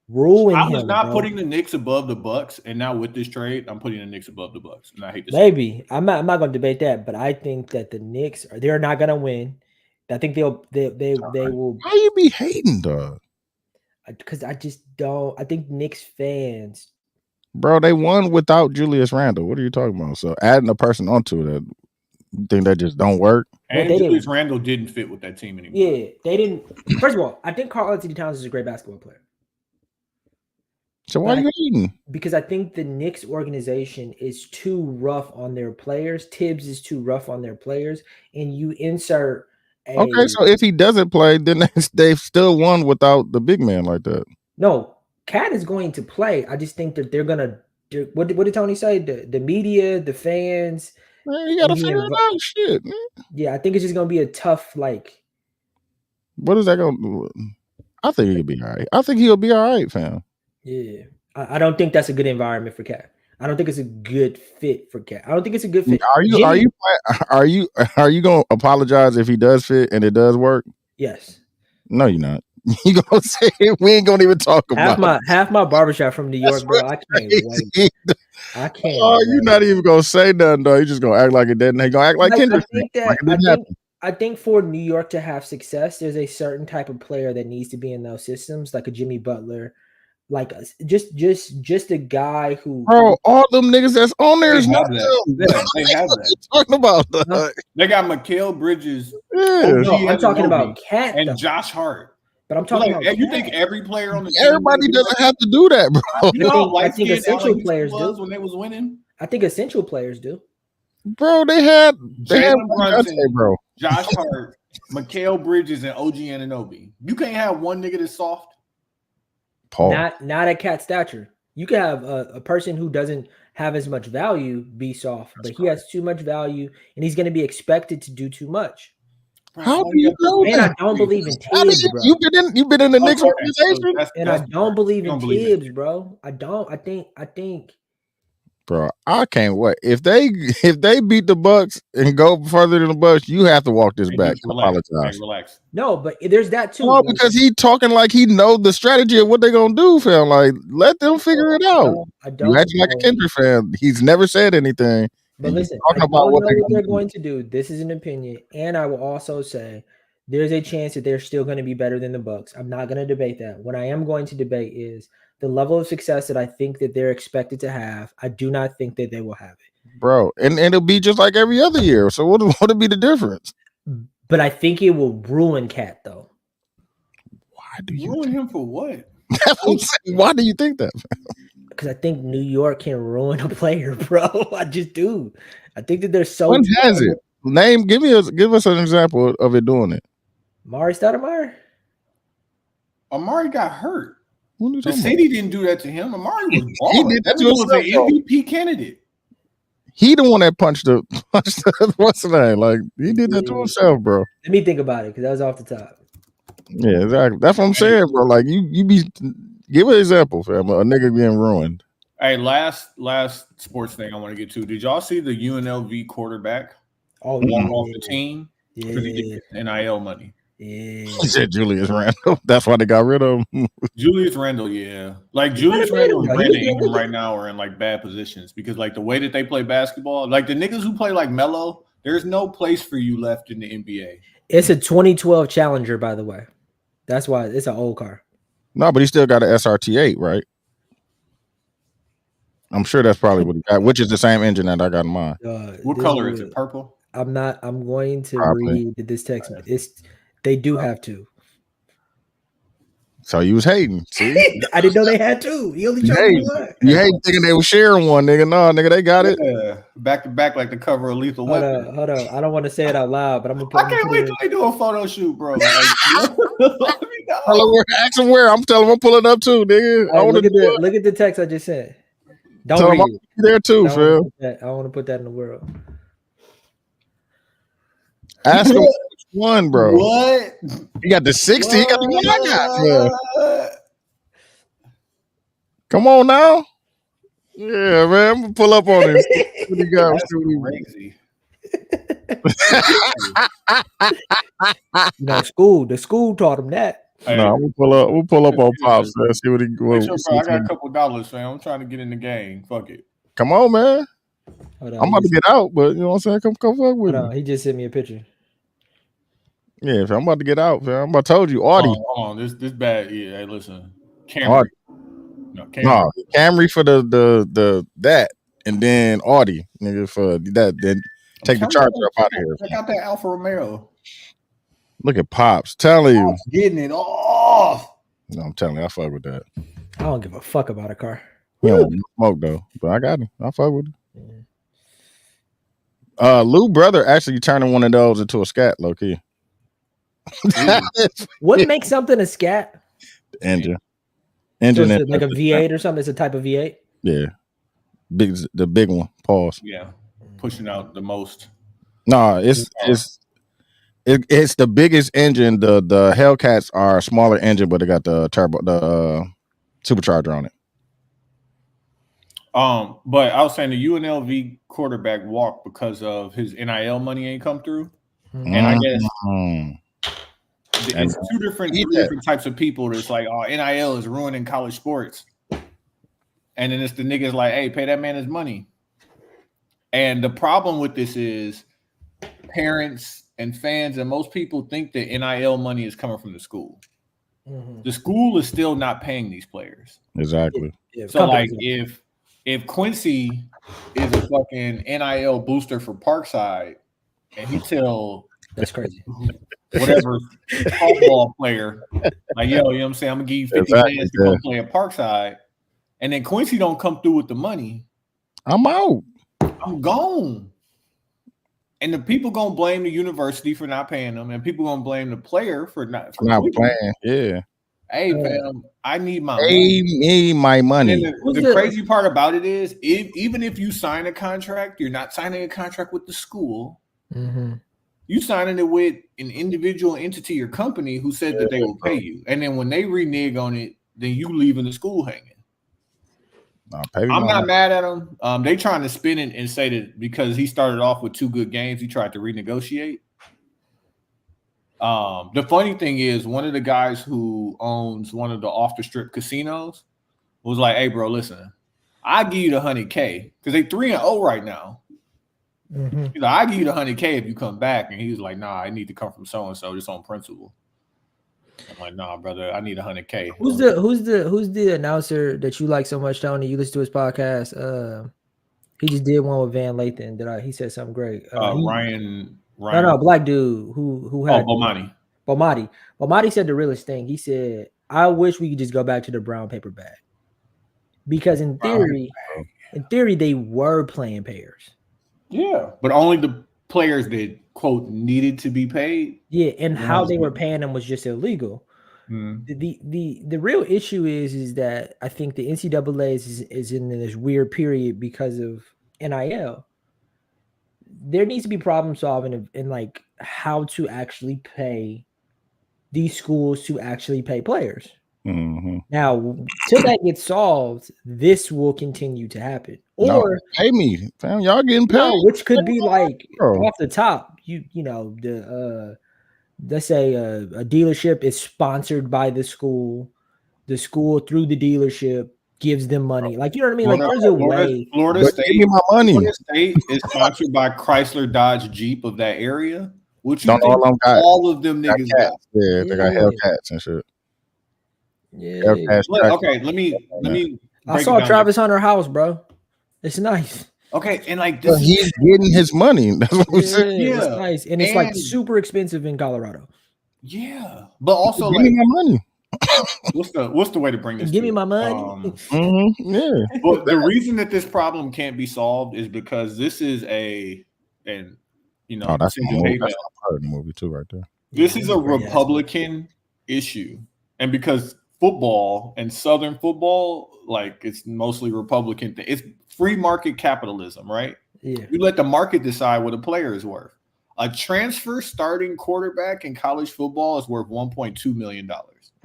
ruin. I was him, not bro. putting the Knicks above the Bucks, and now with this trade, I'm putting the Knicks above the Bucks. And I hate this. Maybe I'm not going to debate that, but I think that the Knicks they're not going to win. I think they will. Why you be hating, dog? Because I just don't. I think Knicks fans, bro, they won without Julius Randle. What are you talking about? So adding a person onto it, you think that just don't work? And Julius Randle didn't fit with that team anymore. Yeah, they didn't. First of all, I think Karl-Anthony Towns is a great basketball player. So why are you hating? Because I think the Knicks organization is too rough on their players. Tibbs is too rough on their players, and you insert. Okay, so if he doesn't play, then they've still won without the big man like that. No, Cat is going to play. I just think that they're gonna. What did Tony say? The media, the fans. Man, you gotta figure it out. Shit, man. Yeah, I think it's just gonna be a tough like. What is that gonna do? I think he'll be all right. I think he'll be all right, fam. Yeah, I don't think that's a good environment for Cat. I don't think it's a good fit for Cat. I don't think it's a good fit. Are you gonna apologize if he does fit and it does work? Yes. No, you're not. You gonna say we ain't gonna even talk about half my barbershop from New York, bro. I can't wait. I can't. Oh, you're not even gonna say nothing though. You're just gonna act like it didn't. They gonna act like Kendrick. I think for New York to have success, there's a certain type of player that needs to be in those systems, like a Jimmy Butler. Like just a guy who, bro, all them niggas that's on there is not them. Yeah, they have that. Talking about that. They got Mikal Bridges. Yeah. No, I'm talking about Cat and Josh Hart. But I'm talking about you think every player on the team, everybody doesn't have to do that, bro. You know, I think essential players do when they was winning. I think essential players do. Bro, they had Brunson, bro. Josh Hart, Mikal Bridges, and OG Anunoby. You can't have one nigga that's soft. Paul. Not at Cat stature. You can have a person who doesn't have as much value be soft, but he has too much value, and he's going to be expected to do too much. How do you know that? And I don't believe in Tibbs, bro. You've been in the Knicks organization, and I don't believe in Tibbs, bro. I don't. I think. Bro, I can't wait. If they beat the Bucks and go further than the Bucks, you have to walk this back. Apologize. Relax. No, but there's that too. No, because he talking like he know the strategy of what they're gonna do, fam. Like, let them figure it out. I don't. You acting like a Kendrick fan. He's never said anything. But listen, I don't know what they're going to do. This is an opinion, and I will also say there's a chance that they're still going to be better than the Bucks. I'm not going to debate that. What I am going to debate is the level of success that I think that they're expected to have. I do not think that they will have it, bro. And it'll be just like every other year. So what would be the difference? But I think it will ruin Cat, though. Why do you ruin him for what? Why do you think that? Because I think New York can ruin a player, bro. I just do. I think that they're so. When has it? Give us an example of it doing it. Amari Stoudemire. Amari got hurt. The city didn't do that to him. Amari was he did that to himself, an MVP candidate. He the one that punched the what's the name? Like he did that to himself, bro. Let me think about it because that was off the top. Yeah, exactly. That's what I'm saying, bro. Like you be give an example, fam. A nigga being ruined. Hey, last sports thing I want to get to. Did y'all see the UNLV quarterback walk off the team because he did NIL money? Yeah, he said Julius Randle. That's why they got rid of him. Julius Randle, yeah. Like Julius Randle and Brandon Ingram right now are in like bad positions because like the way that they play basketball, like the niggas who play like Melo, there's no place for you left in the NBA. It's a 2012 Challenger, by the way. That's why it's an old car. No, but he still got an SRT8, right? I'm sure that's probably what he got, which is the same engine that I got in mine. What color is it? Purple? I'm going to read this text. They do have to. So you was hating. See, I didn't know they had two. He only chose one. You hate thinking they were sharing one, nigga. No, nigga, they got it. Yeah, back to back like the cover of Lethal Weapon. Hold on. I don't want to say it out loud, but I'm gonna. I can't wait till they do a photo shoot, bro. Like, ask them where. I'm telling them I'm pulling up too, nigga. Right, look at the text I just sent. Don't read it. There too, Phil. I want to put that in the world. Ask him which one, bro. What? He got the 60. He got the one I got. Yeah. Come on now. Yeah, man. I'm gonna pull up on this. What you got? Crazy. The school taught him that. Hey, no, we'll pull up on Pops. Let's see what he I got a couple dollars, fam. I'm trying to get in the game. Fuck it. Come on, man. I'm about to get out, but you know what I'm saying? Come fuck with me. He just sent me a picture. Yeah, I'm about to get out, fam. I'm about to told you, Audi. Hold on. This bad. Yeah, hey, listen. Camry. Camry for the that, and then Audi, nigga, for that. Then take the Charger up out of here. Check out that Alfa Romeo. Look at Pops. Telling you. Getting it off. No, I'm telling you, I fuck with that. I don't give a fuck about a car. You don't smoke though, but I got it. I fuck with it. Lou brother actually turning one of those into a scat, low key. What makes something a scat? Engine. So like a V8 or something? It's a type of V8? Yeah. The big one. Pause. Yeah. Pushing out the most. No, it's the biggest engine. The Hellcats are a smaller engine, but they got the turbo, the supercharger on it. But I was saying the UNLV quarterback walked because of his NIL money ain't come through. And I guess it's three different types of people that's like, oh, NIL is ruining college sports. And then it's the niggas like, hey, pay that man his money. And the problem with this is parents and fans and most people think that NIL money is coming from the school. Mm-hmm. The school is still not paying these players. Exactly. So like if Quincy is a fucking NIL booster for Parkside and he tell that's crazy. Whatever football player, like, yo, you know what I'm saying? I'm gonna give you 50 bands to come play at Parkside, and then Quincy don't come through with the money. I'm out. I'm gone. And the people gonna blame the university for not paying them, and people gonna blame the player for not playing. Yeah. Hey, fam, I need my money. And the crazy part about it is, even if you sign a contract, you're not signing a contract with the school. Mm-hmm. You signing it with an individual entity or company who said that they will pay you. And then when they renege on it, then you leaving the school hanging. I'm not mad at them. They trying to spin it and say that because he started off with 2 good games, he tried to renegotiate. The funny thing is, one of the guys who owns one of the off-the-strip casinos was like, hey, bro, listen, I'll give you the $100K because they 3-0 right now. Mm-hmm. He's like, I'll give you the $100K if you come back. And he was like, nah, I need to come from so-and-so just on principle. I'm like, nah, brother, I need $100K. Who's the announcer that you like so much, Tony? You listen to his podcast. He just did one with Van Lathan. He said something great. Ryan. No, black dude who had Bomati. Bomati said the realest thing. He said, I wish we could just go back to the brown paper bag. Because in theory, they were playing payers. Yeah, but only the players that, quote, needed to be paid. Yeah, and how they were paying them was just illegal. Mm. The real issue is that I think the NCAA is in this weird period because of NIL. There needs to be problem solving in like how to actually pay these schools to actually pay players. Mm-hmm. Now, till that gets solved, this will continue to happen. Or pay me, fam. Y'all getting paid, which could be like off the top. You know, let's say a dealership is sponsored by the school through the dealership gives them money. Like, you know what I mean? Like, there's a way. Florida State, give me my money. Florida State is sponsored by Chrysler, Dodge, Jeep of that area. Which you think all of them niggas got? Yeah, they got Hellcats and shit. Yeah. Okay, let me. I saw Travis Hunter house, bro. It's nice. Okay, and like this he's getting his money. That's what we said. Yeah, it's nice, and it's like super expensive in Colorado. Yeah, but also give me my money. what's the way to bring this? Give me my money. Yeah. But the reason that this problem can't be solved is because this is that's part of the movie too, right there. This is a Republican issue, and because football and Southern football, like it's mostly Republican. It's free market capitalism, right? Yeah. You let the market decide what a player is worth. A transfer starting quarterback in college football is worth $1.2 million.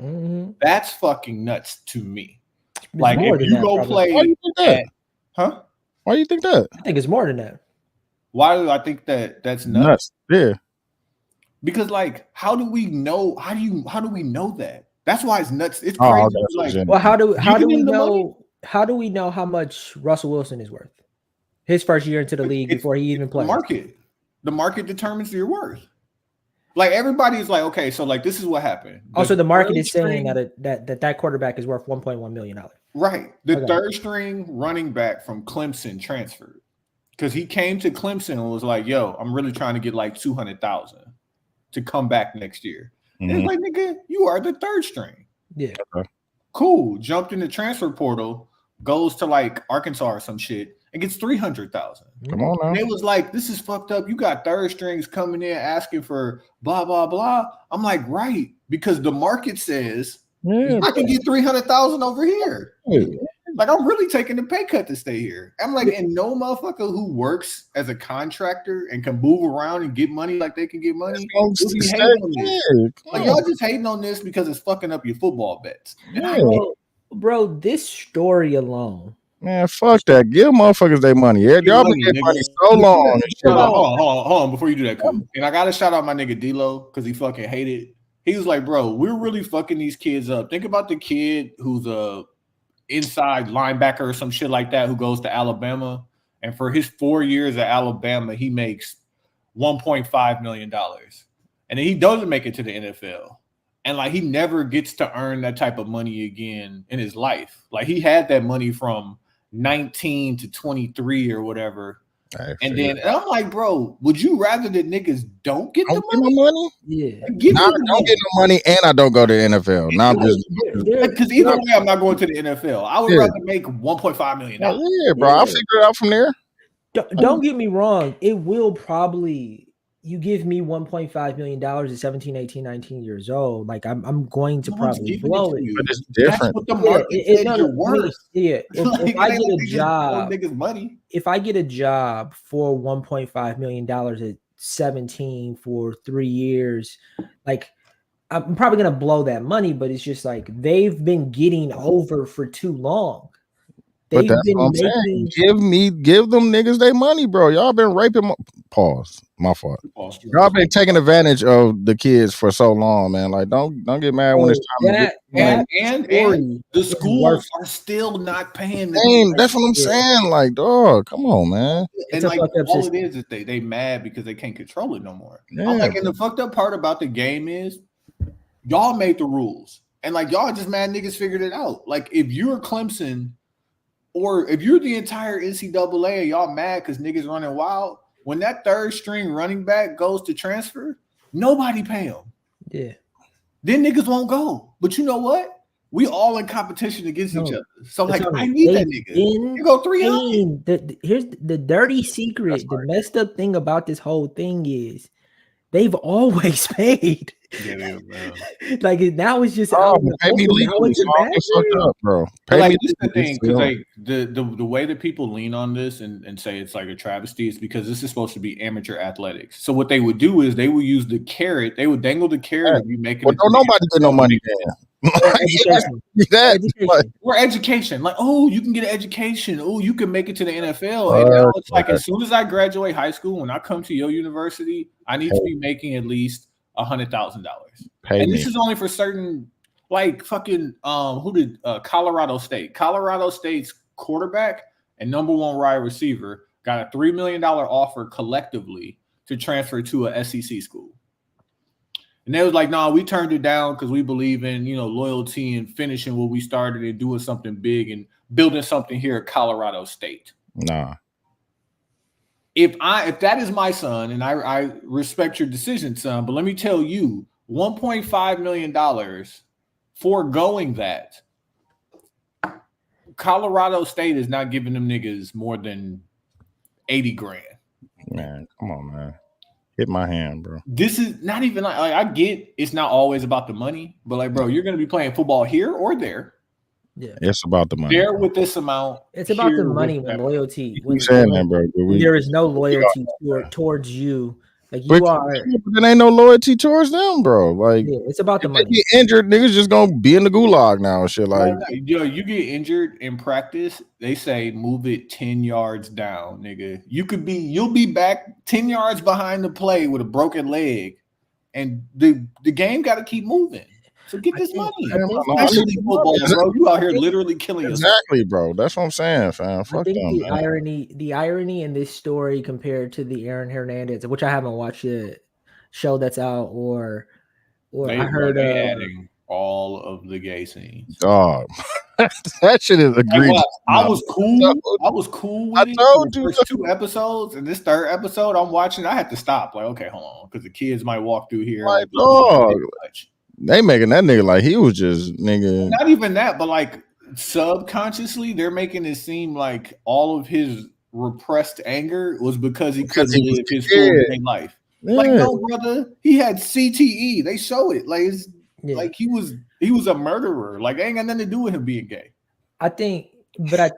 Mm-hmm. That's fucking nuts to me. It's like if you go probably. play, why do you think that? Why do you think that? I think it's more than that. Why do I think that's nuts? Yeah. Because like, how do we know? How do we know that? That's why it's nuts. It's crazy. Well, how do we know? How do we know how much Russell Wilson is worth? His first year into the league before he even played. The market determines your worth. Like everybody's like, okay, so like this is what happened. Also, the market is saying that quarterback is worth $1.1 million. Right. The third string running back from Clemson transferred because he came to Clemson and was like, yo, I'm really trying to get like 200,000 to come back next year. Mm-hmm. And it's like, nigga, you are the third string. Yeah. Cool. Jumped in the transfer portal, goes to like Arkansas or some shit. And gets 300,000. Come on now. And it was like, this is fucked up. You got third strings coming in asking for blah blah blah. I'm like, right, because the market says I can get 300,000 over here. Yeah. Like I'm really taking the pay cut to stay here. I'm like, and no motherfucker who works as a contractor and can move around and get money like they can get money. Like y'all just hating on this because it's fucking up your football bets. Bro, this story alone. Man, fuck that. Give motherfuckers their money. Yeah, y'all been getting money so long. Hold on. Before you do that, cool. And I got to shout out my nigga D-Lo because he fucking hated. He was like, bro, we're really fucking these kids up. Think about the kid who's a inside linebacker or some shit like that who goes to Alabama. And for his 4 years at Alabama, he makes $1.5 million. And then he doesn't make it to the NFL. And like he never gets to earn that type of money again in his life. Like he had that money from 19 to 23 or whatever. And I'm like, bro, would you rather that niggas don't get the money? Yeah. Don't get no money and I don't go to the NFL. Now I'm just because either way I'm not going to the NFL. I would rather make $1.5 million. Yeah, bro. I'll figure it out from there. Don't get me wrong. It will probably you give me $1.5 million at 17, 18, 19 years old. Like I'm going to probably blow it. But it's different. That's what the market says you're worth. Yeah. If I get a job, niggas money. If I get a job for $1.5 million at 17 for 3 years, like I'm probably gonna blow that money. But it's just like they've been getting over for too long. But that's what I'm saying. Give them niggas their money, bro. Y'all been raping. Pause. My fault. Y'all been taking advantage of the kids for so long, man. Like, don't get mad when it's time to get and the schools are still not paying. That's what I'm saying. Like, dog, come on, man. And like, all it is they mad because they can't control it no more. Yeah. I'm like, and the fucked up part about the game is y'all made the rules, and like y'all just mad niggas figured it out. Like, if you're Clemson. Or if you're the entire NCAA, y'all mad because niggas running wild. When that third string running back goes to transfer, nobody pay him. Yeah. Then niggas won't go. But you know what? We all in competition against each other. So like, I need that nigga. You go 300. Here's the dirty secret. The messed up thing about this whole thing is they've always paid. Yeah, like now it's just pay me legally. Fucked up, bro. Pay like, me. This is the thing, because like the way that people lean on this and say it's like a travesty is because this is supposed to be amateur athletics. So what they would do is they would use the carrot. They would dangle the carrot of you making. Well, don't nobody get no money there. Or education. Like, oh, you can get an education. Oh, you can make it to the NFL. And now it's like as soon as I graduate high school, when I come to your university, I need to be making at least $100,000. And this is only for certain, like fucking who did Colorado State? Colorado State's quarterback and number one wide receiver got a $3 million offer collectively to transfer to a SEC school. And they was like, nah, we turned it down because we believe in, loyalty and finishing what we started and doing something big and building something here at Colorado State. Nah. If that is my son, and I respect your decision, son, but let me tell you, $1.5 million foregoing that, Colorado State is not giving them niggas more than 80 grand. Man, come on, man. Hit my hand, bro. This is not even like I get it's not always about the money, but like, bro, you're gonna be playing football here or there. Yeah, it's about the money. There with this amount. It's about the money when loyalty. When saying that, bro. There is no loyalty towards you. Like you are. There ain't no loyalty towards them, bro. Like it's about the money. Get injured, niggas just gonna be in the gulag now and shit. Like, yo, you get injured in practice, they say move it 10 yards down, nigga. You'll be back 10 yards behind the play with a broken leg, and the game got to keep moving. So get this money. Especially football, bro. You out here literally killing yourself. Exactly, bro. That's what I'm saying, fam. Fuck them, the irony in this story compared to the Aaron Hernandez, which I haven't watched the show that's out, or I heard adding all of the gay scenes. Dog, that shit is egregious. I was cool with it. I told you the first 2 episodes, and this 3rd episode I'm watching, I had to stop. Like, okay, hold on, because the kids might walk through here. Like, dog. They making that nigga like he was just nigga. Not even that, but like subconsciously, they're making it seem like all of his repressed anger was because he couldn't live his full day life. Yeah. Like, no, brother, he had CTE. They show it. Like he was a murderer. Like, it ain't got nothing to do with him being gay. I think, I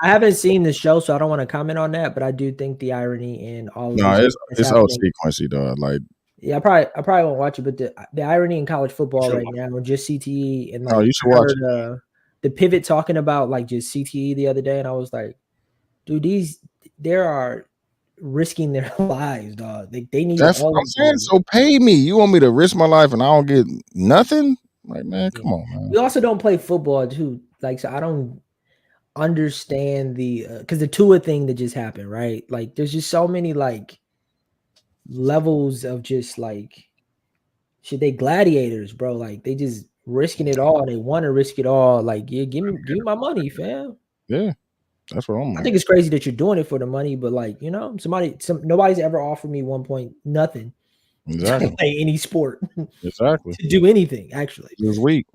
haven't seen the show, so I don't want to comment on that. But I do think the irony in all of it's all sequencey, dog. Like. Yeah, I probably won't watch it, but the irony in college football right now, just CTE and like you should watch the pivot talking about like just CTE the other day, and I was like, dude, they are risking their lives, dog. They need. That's what I'm saying. So pay me. You want me to risk my life and I don't get nothing? Like, man, come on, man. We also don't play football too. Like, so I don't understand because the Tua thing that just happened, right? Like, there's just so many like levels of just like shit. They gladiators, bro. Like they just risking it all. They want to risk it all. Like, yeah, give me my money, fam. Yeah, that's what I'm like. I think it's crazy that you're doing it for the money, but like, you know, nobody's ever offered me nothing. Exactly. To play any sport. Exactly. To do anything, actually. This week.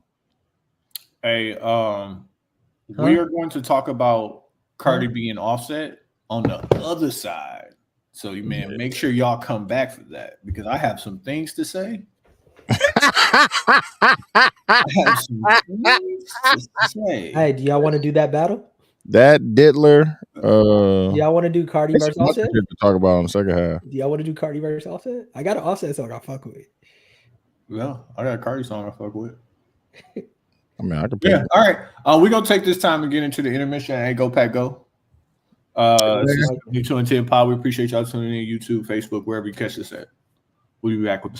Hey, we are going to talk about Cardi B and Offset on the other side. So you make sure y'all come back for that because I have some things to say. Hey, do y'all want to do that battle? That Diddler. Y'all want to do Cardi versus Offset? To talk about in the second half. Do y'all want to do Cardi versus Offset? I got an Offset song I fuck with. Well, I got a Cardi song I fuck with. I mean, I can. Yeah. All right. We're gonna take this time and get into the intermission. Hey, go Pack Go. This is 2 and 10 Pod. We appreciate y'all tuning in YouTube, Facebook, wherever you catch us at. We'll be back with the song.